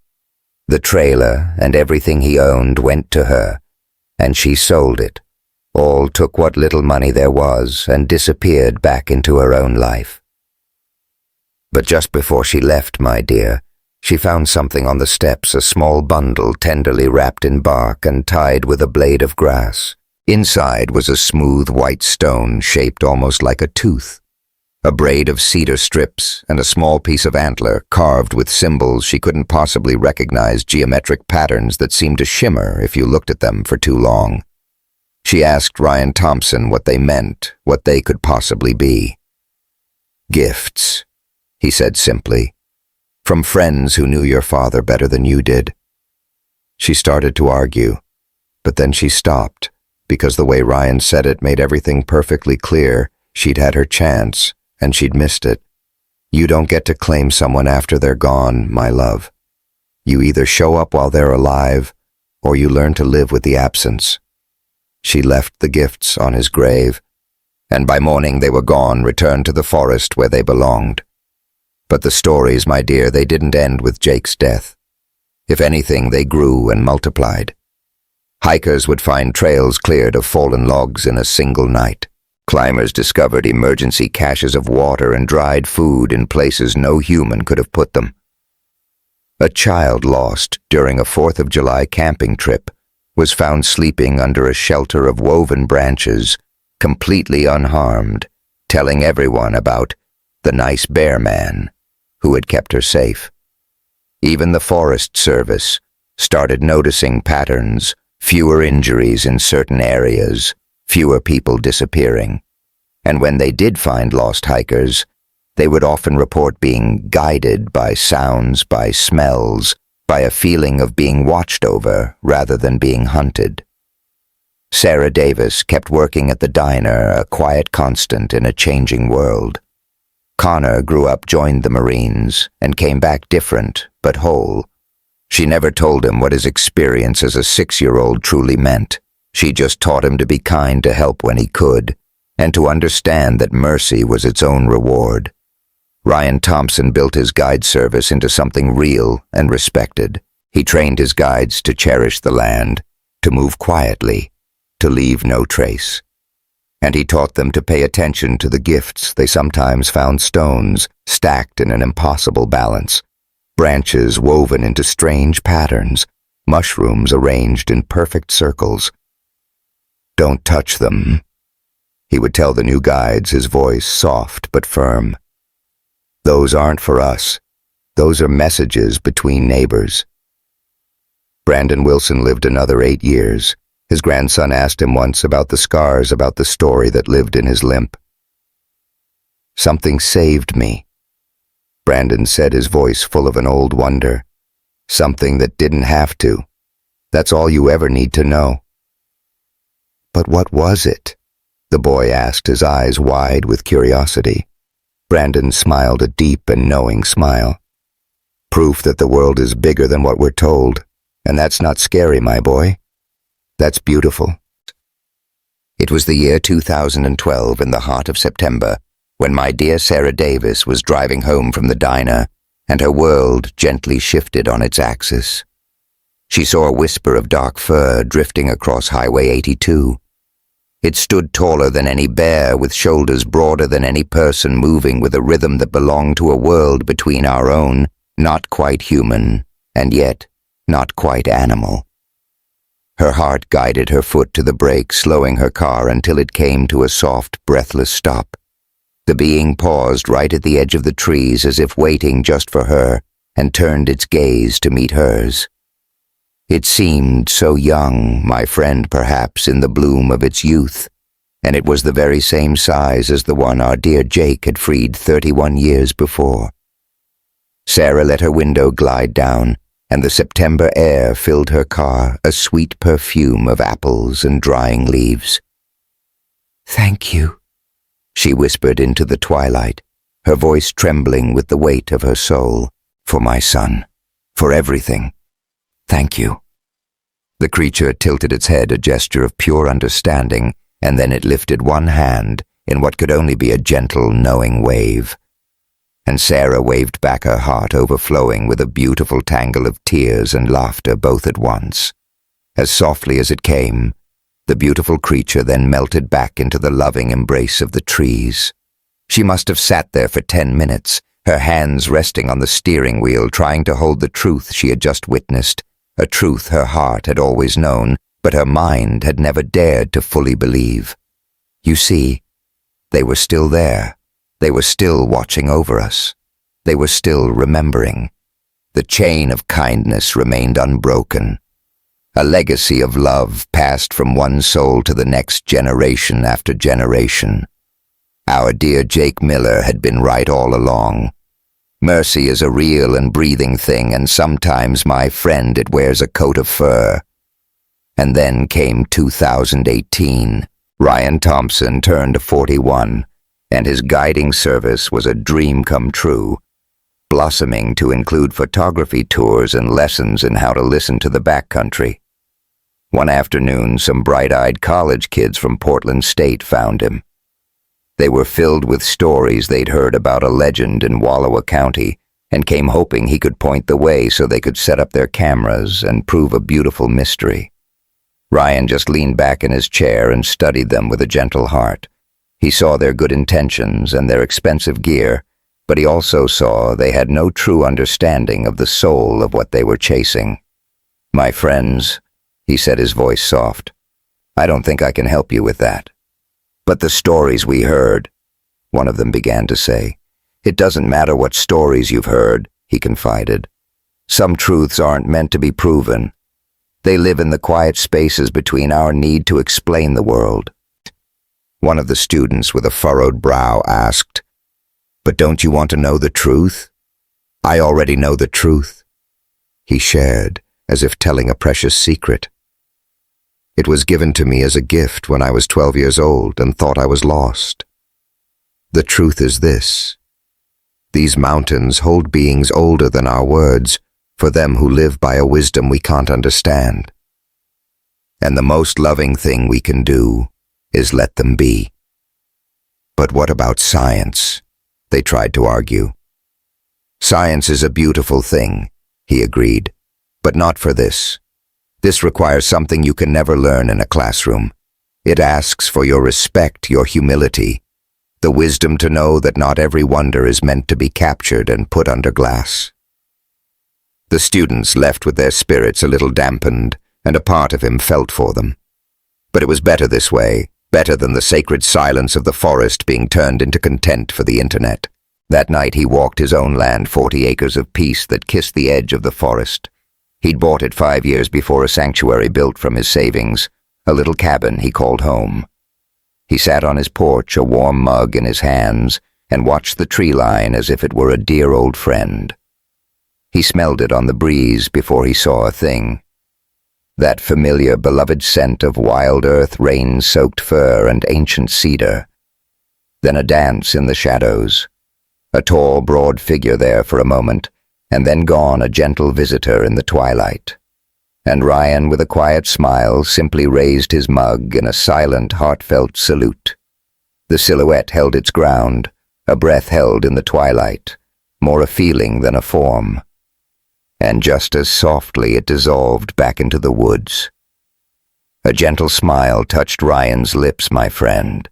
The trailer and everything he owned went to her, and she sold it, all took what little money there was, and disappeared back into her own life. But just before she left, my dear, she found something on the steps, a small bundle tenderly wrapped in bark and tied with a blade of grass. Inside was a smooth white stone shaped almost like a tooth, a braid of cedar strips, and a small piece of antler carved with symbols she couldn't possibly recognize, geometric patterns that seemed to shimmer if you looked at them for too long. She asked Ryan Thompson what they meant, what they could possibly be. "Gifts," he said simply, "from friends who knew your father better than you did." She started to argue, but then she stopped, because the way Ryan said it made everything perfectly clear. She'd had her chance, and she'd missed it. You don't get to claim someone after they're gone, my love. You either show up while they're alive, or you learn to live with the absence. She left the gifts on his grave, and by morning they were gone, returned to the forest where they belonged. But the stories, my dear, they didn't end with Jake's death. If anything, they grew and multiplied. Hikers would find trails cleared of fallen logs in a single night. Climbers discovered emergency caches of water and dried food in places no human could have put them. A child lost during a 4th of July camping trip was found sleeping under a shelter of woven branches, completely unharmed, telling everyone about the nice bear man who had kept her safe. Even the Forest Service started noticing patterns, fewer injuries in certain areas, fewer people disappearing. And when they did find lost hikers, they would often report being guided by sounds, by smells, by a feeling of being watched over rather than being hunted. Sarah Davis kept working at the diner, a quiet constant in a changing world. Connor grew up, joined the Marines, and came back different, but whole. She never told him what his experience as a 6-year-old truly meant. She just taught him to be kind, to help when he could, and to understand that mercy was its own reward. Ryan Thompson built his guide service into something real and respected. He trained his guides to cherish the land, to move quietly, to leave no trace. And he taught them to pay attention to the gifts. They sometimes found stones stacked in an impossible balance, branches woven into strange patterns, mushrooms arranged in perfect circles. "Don't touch them," he would tell the new guides, his voice soft but firm. "Those aren't for us. Those are messages between neighbors." Brandon Wilson lived another 8 years. His grandson asked him once about the scars, about the story that lived in his limp. "Something saved me," Brandon said, his voice full of an old wonder. "Something that didn't have to. That's all you ever need to know." "But what was it?" the boy asked, his eyes wide with curiosity. Brandon smiled, a deep and knowing smile. "Proof that the world is bigger than what we're told. And that's not scary, my boy. That's beautiful." It was the year 2012, in the heart of September, when my dear Sarah Davis was driving home from the diner, and her world gently shifted on its axis. She saw a whisper of dark fur drifting across Highway 82. It stood taller than any bear, with shoulders broader than any person, moving with a rhythm that belonged to a world between our own, not quite human, and yet not quite animal. Her heart guided her foot to the brake, slowing her car until it came to a soft, breathless stop. The being paused right at the edge of the trees, as if waiting just for her, and turned its gaze to meet hers. It seemed so young, my friend, perhaps in the bloom of its youth, and it was the very same size as the one our dear Jake had freed 31 years before. Sarah let her window glide down, and the September air filled her car, a sweet perfume of apples and drying leaves. "Thank you," she whispered into the twilight, her voice trembling with the weight of her soul. "For my son, for everything. Thank you." The creature tilted its head, a gesture of pure understanding, and then it lifted one hand in what could only be a gentle, knowing wave. And Sarah waved back, her heart overflowing with a beautiful tangle of tears and laughter both at once. As softly as it came, the beautiful creature then melted back into the loving embrace of the trees. She must have sat there for 10 minutes, her hands resting on the steering wheel, trying to hold the truth she had just witnessed, a truth her heart had always known, but her mind had never dared to fully believe. You see, they were still there. They were still watching over us. They were still remembering. The chain of kindness remained unbroken. A legacy of love passed from one soul to the next, generation after generation. Our dear Jake Miller had been right all along. Mercy is a real and breathing thing, and sometimes, my friend, it wears a coat of fur. And then came 2018. Ryan Thompson turned 41, and his guiding service was a dream come true, blossoming to include photography tours and lessons in how to listen to the backcountry. One afternoon, some bright-eyed college kids from Portland State found him. They were filled with stories they'd heard about a legend in Wallowa County and came hoping he could point the way so they could set up their cameras and prove a beautiful mystery. Ryan just leaned back in his chair and studied them with a gentle heart. He saw their good intentions and their expensive gear, but he also saw they had no true understanding of the soul of what they were chasing. "My friends," he said, his voice soft, "I don't think I can help you with that. But the stories we heard," one of them began to say. "It doesn't matter what stories you've heard," he confided. "Some truths aren't meant to be proven. They live in the quiet spaces between our need to explain the world." One of the students with a furrowed brow asked, "But don't you want to know the truth?" "I already know the truth," he shared, as if telling a precious secret. "It was given to me as a gift when I was 12 years old and thought I was lost. The truth is this: these mountains hold beings older than our words, for them who live by a wisdom we can't understand. And the most loving thing we can do is let them be." "But what about science?" they tried to argue. "Science is a beautiful thing," he agreed, "but not for this. This requires something you can never learn in a classroom. It asks for your respect, your humility, the wisdom to know that not every wonder is meant to be captured and put under glass." The students left with their spirits a little dampened, and a part of him felt for them. But it was better this way, better than the sacred silence of the forest being turned into content for the internet. That night he walked his own land, 40 acres of peace that kissed the edge of the forest. He'd bought it 5 years before, a sanctuary built from his savings, a little cabin he called home. He sat on his porch, a warm mug in his hands, and watched the tree line as if it were a dear old friend. He smelled it on the breeze before he saw a thing. That familiar, beloved scent of wild earth, rain-soaked fir, and ancient cedar. Then a dance in the shadows. A tall, broad figure there for a moment, and then gone, a gentle visitor in the twilight. And Ryan, with a quiet smile, simply raised his mug in a silent, heartfelt salute. The silhouette held its ground, a breath held in the twilight, more a feeling than a form. And just as softly it dissolved back into the woods. A gentle smile touched Ryan's lips, my friend.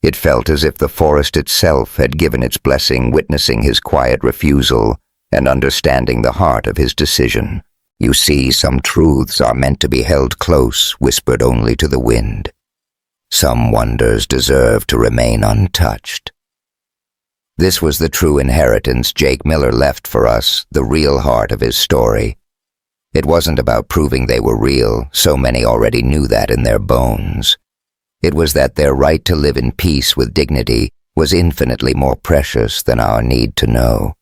It felt as if the forest itself had given its blessing, witnessing his quiet refusal and understanding the heart of his decision. "You see, some truths are meant to be held close, whispered only to the wind. Some wonders deserve to remain untouched." This was the true inheritance Jake Miller left for us, the real heart of his story. It wasn't about proving they were real, so many already knew that in their bones. It was that their right to live in peace with dignity was infinitely more precious than our need to know.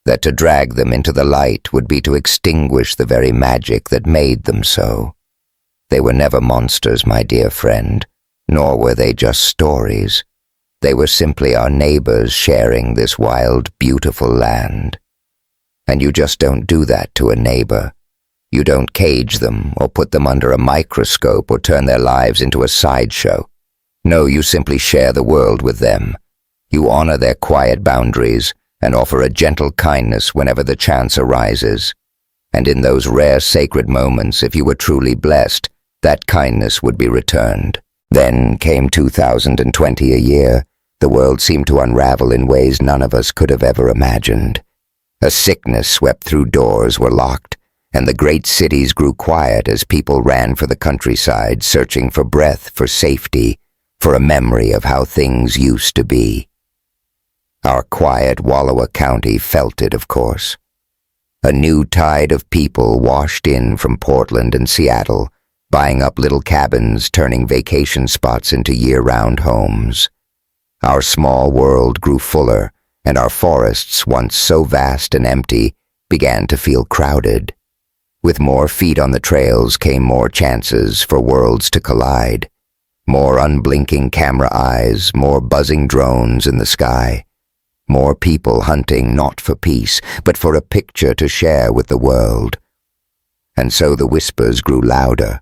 That to drag them into the light would be to extinguish the very magic that made them so. They were never monsters, my dear friend, nor were they just stories. They were simply our neighbors sharing this wild, beautiful land. And you just don't do that to a neighbor. You don't cage them or put them under a microscope or turn their lives into a sideshow. No, you simply share the world with them. You honor their quiet boundaries and offer a gentle kindness whenever the chance arises. And in those rare sacred moments, if you were truly blessed, that kindness would be returned. Then came 2020, a year. The world seemed to unravel in ways none of us could have ever imagined. A sickness swept through, doors were locked, and the great cities grew quiet as people ran for the countryside, searching for breath, for safety, for a memory of how things used to be. Our quiet Wallowa County felt it, of course. A new tide of people washed in from Portland and Seattle, buying up little cabins, turning vacation spots into year-round homes. Our small world grew fuller, and our forests, once so vast and empty, began to feel crowded. With more feet on the trails came more chances for worlds to collide. More unblinking camera eyes, more buzzing drones in the sky. More people hunting not for peace, but for a picture to share with the world. And so the whispers grew louder.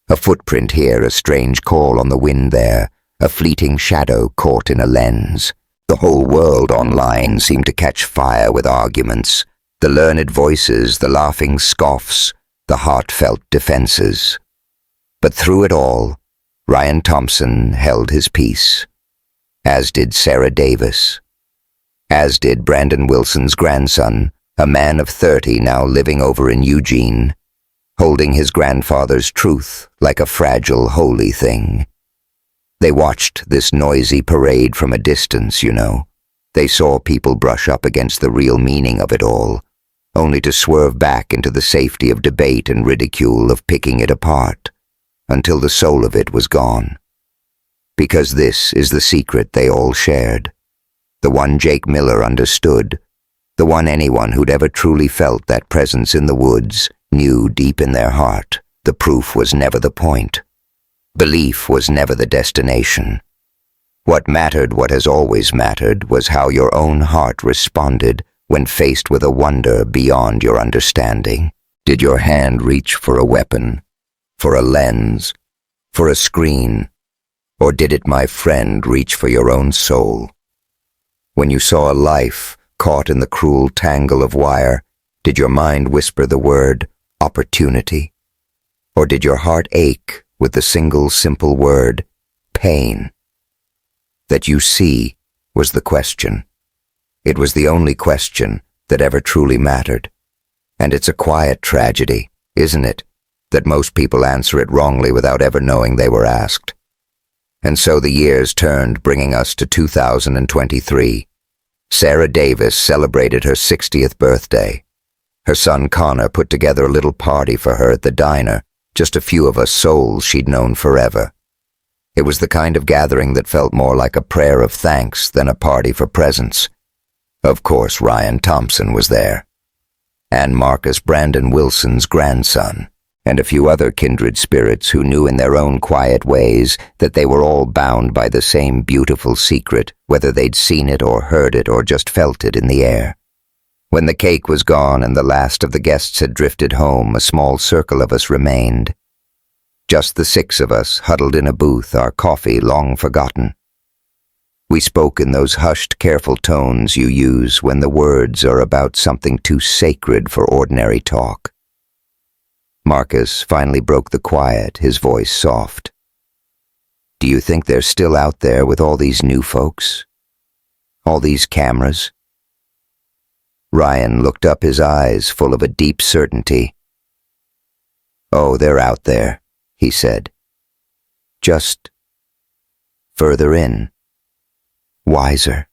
A footprint here, a strange call on the wind there, a fleeting shadow caught in a lens. The whole world online seemed to catch fire with arguments. The learned voices, the laughing scoffs, the heartfelt defenses. But through it all, Ryan Thompson held his peace, as did Sarah Davis, as did Brandon Wilson's grandson, a man of 30 now living over in Eugene, holding his grandfather's truth like a fragile, holy thing. They watched this noisy parade from a distance, you know. They saw people brush up against the real meaning of it all, only to swerve back into the safety of debate and ridicule of picking it apart, until the soul of it was gone. Because this is the secret they all shared, the one Jake Miller understood, the one anyone who'd ever truly felt that presence in the woods knew deep in their heart. The proof was never the point. Belief was never the destination. What mattered, what has always mattered, was how your own heart responded when faced with a wonder beyond your understanding. Did your hand reach for a weapon, for a lens, for a screen, or did it, my friend, reach for your own soul? When you saw a life caught in the cruel tangle of wire, did your mind whisper the word opportunity? Or did your heart ache with the single simple word pain? That you see was the question. It was the only question that ever truly mattered. And it's a quiet tragedy, isn't it, that most people answer it wrongly without ever knowing they were asked. And so the years turned, bringing us to 2023. Sarah Davis celebrated her 60th birthday. Her son Connor put together a little party for her at the diner, just a few of us souls she'd known forever. It was the kind of gathering that felt more like a prayer of thanks than a party for presents. Of course, Ryan Thompson was there, and Marcus Brandon Wilson's grandson, and a few other kindred spirits who knew in their own quiet ways that they were all bound by the same beautiful secret, whether they'd seen it or heard it or just felt it in the air. When the cake was gone and the last of the guests had drifted home, a small circle of us remained. Just the 6 of us, huddled in a booth, our coffee long forgotten. We spoke in those hushed, careful tones you use when the words are about something too sacred for ordinary talk. Marcus finally broke the quiet, his voice soft. Do you think they're still out there with all these new folks? All these cameras? Ryan looked up, his eyes full of a deep certainty. Oh, they're out there, he said. Just further in. Wiser.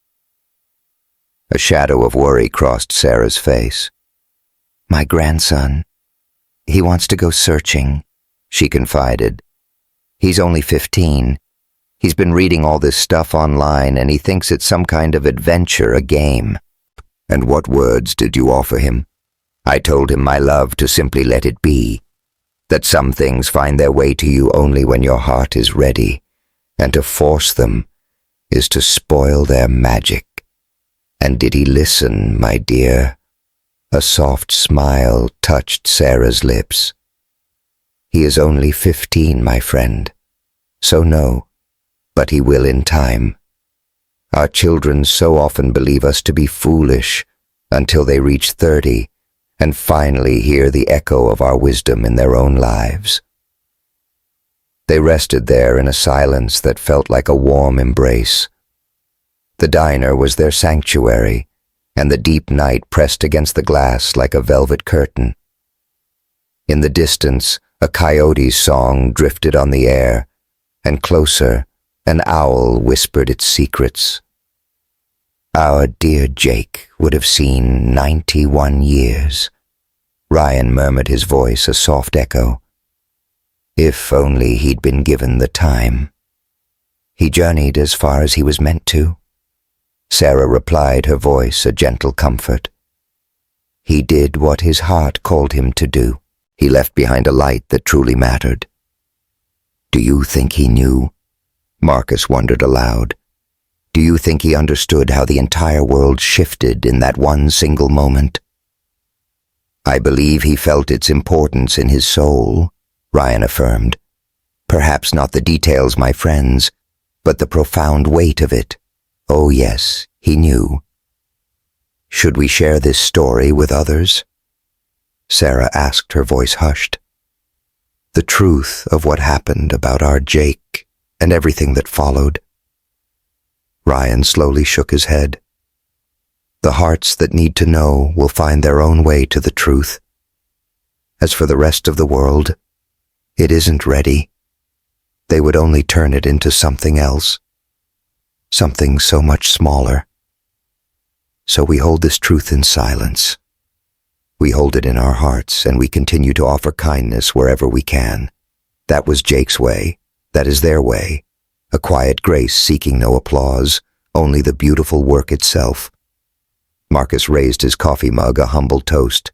A shadow of worry crossed Sarah's face. My grandson, he wants to go searching, she confided. He's only 15. He's been reading all this stuff online and he thinks it's some kind of adventure, a game. And what words did you offer him? I told him, my love, to simply let it be. That some things find their way to you only when your heart is ready, and to force them is to spoil their magic. And did he listen, my dear? A soft smile touched Sarah's lips. He is only 15, my friend. So no, but he will in time. Our children so often believe us to be foolish until they reach 30 and finally hear the echo of our wisdom in their own lives. They rested there in a silence that felt like a warm embrace. The diner was their sanctuary, and the deep night pressed against the glass like a velvet curtain. In the distance, a coyote's song drifted on the air, and closer, an owl whispered its secrets. Our dear Jake would have seen 91 years. Ryan murmured, his voice a soft echo. If only he'd been given the time. He journeyed as far as he was meant to. Sarah replied, her voice a gentle comfort. He did what his heart called him to do. He left behind a light that truly mattered. Do you think he knew? Marcus wondered aloud. Do you think he understood how the entire world shifted in that one single moment? I believe he felt its importance in his soul, Ryan affirmed. Perhaps not the details, my friends, but the profound weight of it. Oh yes, he knew. Should we share this story with others? Sarah asked, her voice hushed. The truth of what happened about our Jake and everything that followed. Ryan slowly shook his head. The hearts that need to know will find their own way to the truth. As for the rest of the world, it isn't ready. They would only turn it into something else, something so much smaller. So we hold this truth in silence. We hold it in our hearts, and we continue to offer kindness wherever we can. That was Jake's way. That is their way. A quiet grace seeking no applause, only the beautiful work itself. Marcus raised his coffee mug, a humble toast.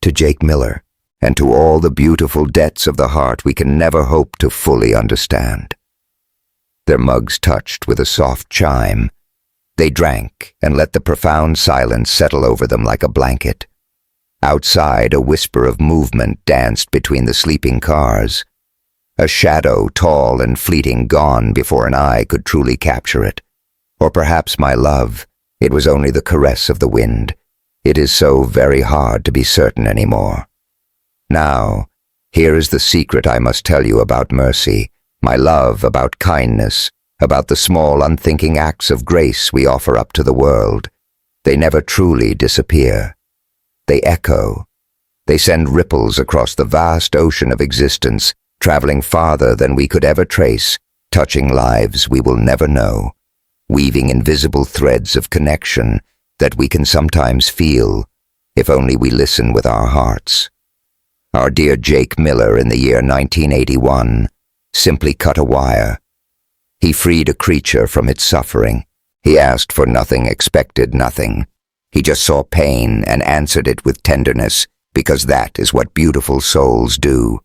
To Jake Miller, and to all the beautiful depths of the heart we can never hope to fully understand. Their mugs touched with a soft chime. They drank and let the profound silence settle over them like a blanket. Outside, a whisper of movement danced between the sleeping cars. A shadow, tall and fleeting, gone before an eye could truly capture it. Or perhaps, my love, it was only the caress of the wind. It is so very hard to be certain anymore. Now, here is the secret I must tell you about mercy, my love, about kindness, about the small unthinking acts of grace we offer up to the world. They never truly disappear. They echo. They send ripples across the vast ocean of existence, traveling farther than we could ever trace, touching lives we will never know, weaving invisible threads of connection that we can sometimes feel, if only we listen with our hearts. Our dear Jake Miller in the year 1981 simply cut a wire. He freed a creature from its suffering. He asked for nothing, expected nothing. He just saw pain and answered it with tenderness, because that is what beautiful souls do.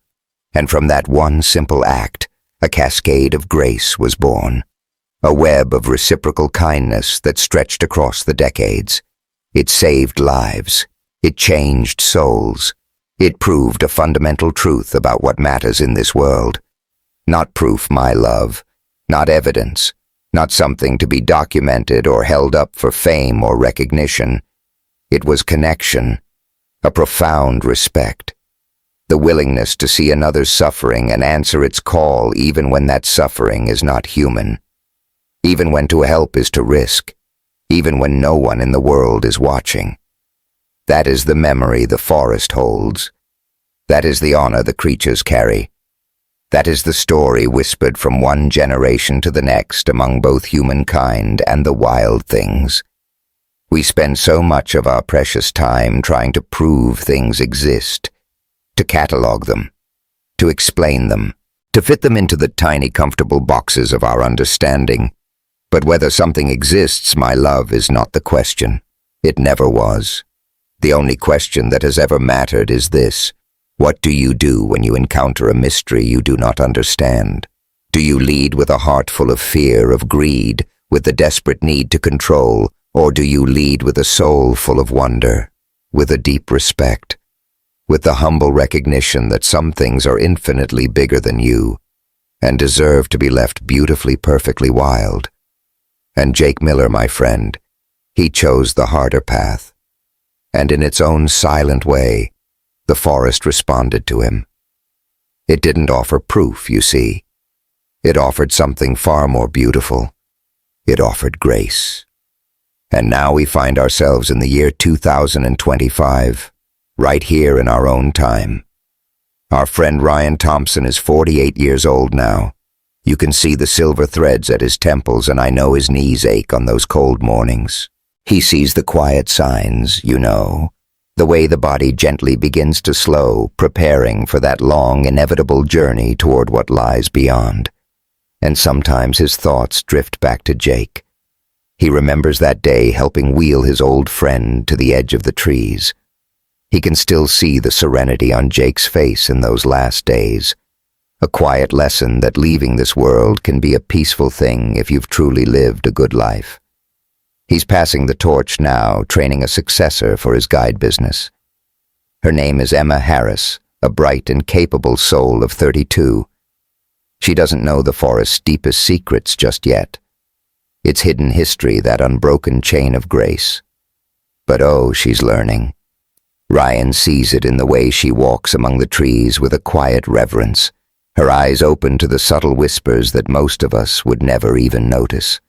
And from that one simple act, a cascade of grace was born. A web of reciprocal kindness that stretched across the decades. It saved lives. It changed souls. It proved a fundamental truth about what matters in this world. Not proof, my love. Not evidence. Not something to be documented or held up for fame or recognition. It was connection. A profound respect. The willingness to see another's suffering and answer its call even when that suffering is not human. Even when to help is to risk. Even when no one in the world is watching. That is the memory the forest holds. That is the honor the creatures carry. That is the story whispered from one generation to the next among both humankind and the wild things. We spend so much of our precious time trying to prove things exist, to catalog them, to explain them, to fit them into the tiny comfortable boxes of our understanding. But whether something exists, my love, is not the question. It never was. The only question that has ever mattered is this. What do you do when you encounter a mystery you do not understand? Do you lead with a heart full of fear, of greed, with the desperate need to control, or do you lead with a soul full of wonder, with a deep respect, with the humble recognition that some things are infinitely bigger than you and deserve to be left beautifully, perfectly wild? And Jake Miller, my friend, he chose the harder path. And in its own silent way, the forest responded to him. It didn't offer proof, you see. It offered something far more beautiful. It offered grace. And now we find ourselves in the year 2025, right here in our own time. Our friend Ryan Thompson is 48 years old now. You can see the silver threads at his temples, and I know his knees ache on those cold mornings. He sees the quiet signs, you know, the way the body gently begins to slow, preparing for that long, inevitable journey toward what lies beyond. And sometimes his thoughts drift back to Jake. He remembers that day helping wheel his old friend to the edge of the trees. He can still see the serenity on Jake's face in those last days. A quiet lesson that leaving this world can be a peaceful thing if you've truly lived a good life. He's passing the torch now, training a successor for his guide business. Her name is Emma Harris, a bright and capable soul of 32. She doesn't know the forest's deepest secrets just yet. Its hidden history, that unbroken chain of grace. But oh, she's learning. Ryan sees it in the way she walks among the trees with a quiet reverence, her eyes open to the subtle whispers that most of us would never even notice.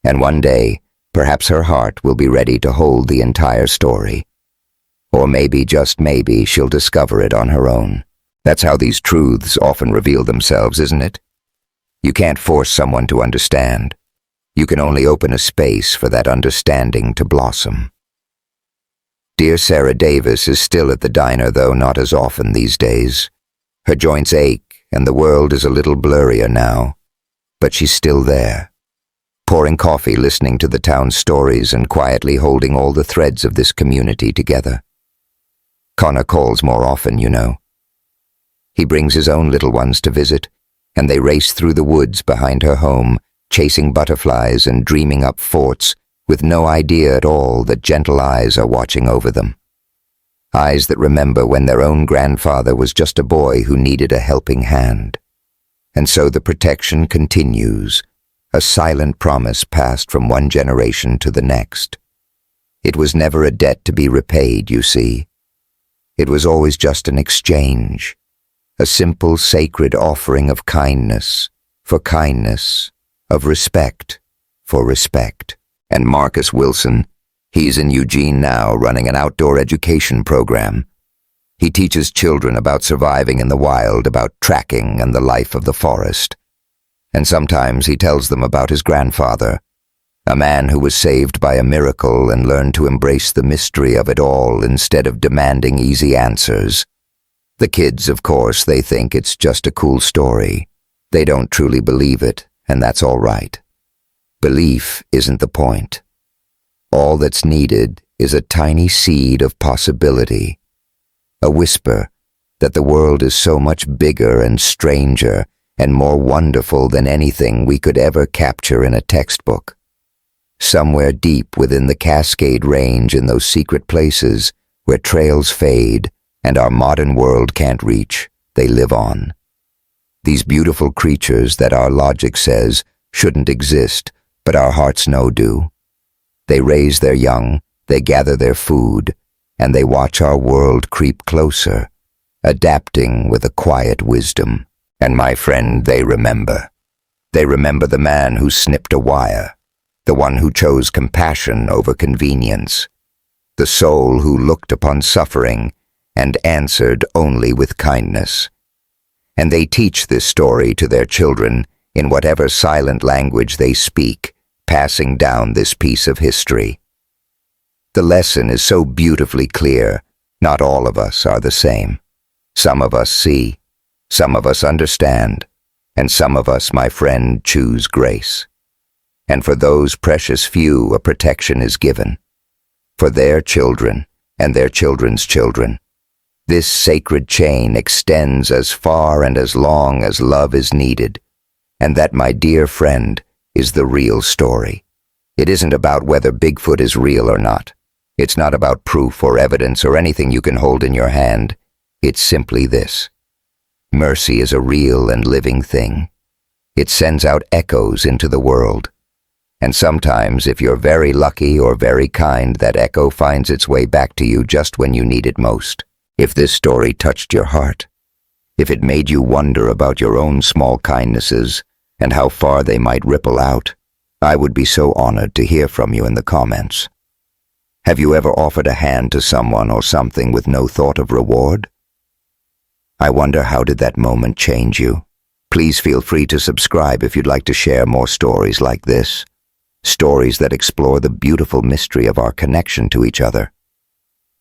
And one day, perhaps her heart will be ready to hold the entire story. Or maybe, just maybe, she'll discover it on her own. That's how these truths often reveal themselves, isn't it? You can't force someone to understand. You can only open a space for that understanding to blossom. Dear Sarah Davis is still at the diner, though not as often these days. Her joints ache, and the world is a little blurrier now. But she's still there, pouring coffee, listening to the town's stories, and quietly holding all the threads of this community together. Connor calls more often, you know. He brings his own little ones to visit, and they race through the woods behind her home, chasing butterflies and dreaming up forts, with no idea at all that gentle eyes are watching over them. Eyes that remember when their own grandfather was just a boy who needed a helping hand. And so the protection continues, a silent promise passed from one generation to the next. It was never a debt to be repaid, you see. It was always just an exchange, a simple sacred offering of kindness for kindness, of respect for respect. And Marcus Wilson, he's in Eugene now, running an outdoor education program. He teaches children about surviving in the wild, about tracking and the life of the forest. And sometimes he tells them about his grandfather, a man who was saved by a miracle and learned to embrace the mystery of it all instead of demanding easy answers. The kids, of course, they think it's just a cool story. They don't truly believe it, and that's all right. Belief isn't the point. All that's needed is a tiny seed of possibility, a whisper that the world is so much bigger and stranger and more wonderful than anything we could ever capture in a textbook. Somewhere deep within the Cascade Range, in those secret places where trails fade and our modern world can't reach, they live on. These beautiful creatures that our logic says shouldn't exist, but our hearts know do. They raise their young, they gather their food, and they watch our world creep closer, adapting with a quiet wisdom. And my friend, they remember. They remember the man who snipped a wire, the one who chose compassion over convenience, the soul who looked upon suffering and answered only with kindness. And they teach this story to their children in whatever silent language they speak, passing down this piece of history. The lesson is so beautifully clear. Not all of us are the same. Some of us see, some of us understand, and some of us, my friend, choose grace. And for those precious few, a protection is given. For their children and their children's children. This sacred chain extends as far and as long as love is needed. And that, my dear friend, is the real story. It isn't about whether Bigfoot is real or not. It's not about proof or evidence or anything you can hold in your hand. It's simply this. Mercy is a real and living thing. It sends out echoes into the world. And sometimes, if you're very lucky or very kind, that echo finds its way back to you just when you need it most. If this story touched your heart, if it made you wonder about your own small kindnesses and how far they might ripple out, I would be so honored to hear from you in the comments. Have you ever offered a hand to someone or something with no thought of reward? I wonder, how did that moment change you? Please feel free to subscribe if you'd like to share more stories like this. Stories that explore the beautiful mystery of our connection to each other.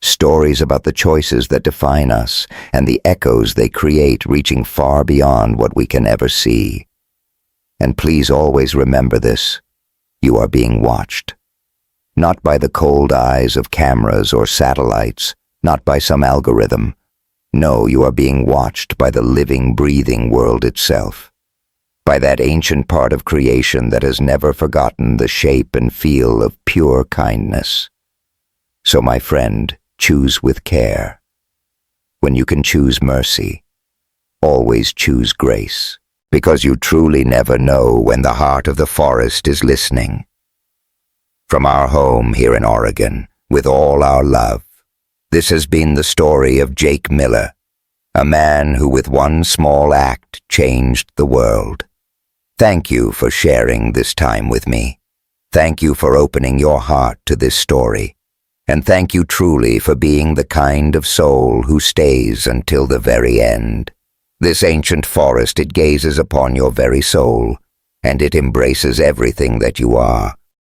Stories about the choices that define us and the echoes they create, reaching far beyond what we can ever see. And please always remember this. You are being watched. Not by the cold eyes of cameras or satellites, not by some algorithm. No, you are being watched by the living, breathing world itself, by that ancient part of creation that has never forgotten the shape and feel of pure kindness. So, my friend, choose with care. When you can choose mercy, always choose grace, because you truly never know when the heart of the forest is listening. From our home here in Oregon, with all our love, this has been the story of Jake Miller, a man who with one small act changed the world. Thank you for sharing this time with me. Thank you for opening your heart to this story. And thank you truly for being the kind of soul who stays until the very end. This ancient forest, it gazes upon your very soul, and it embraces everything that you are.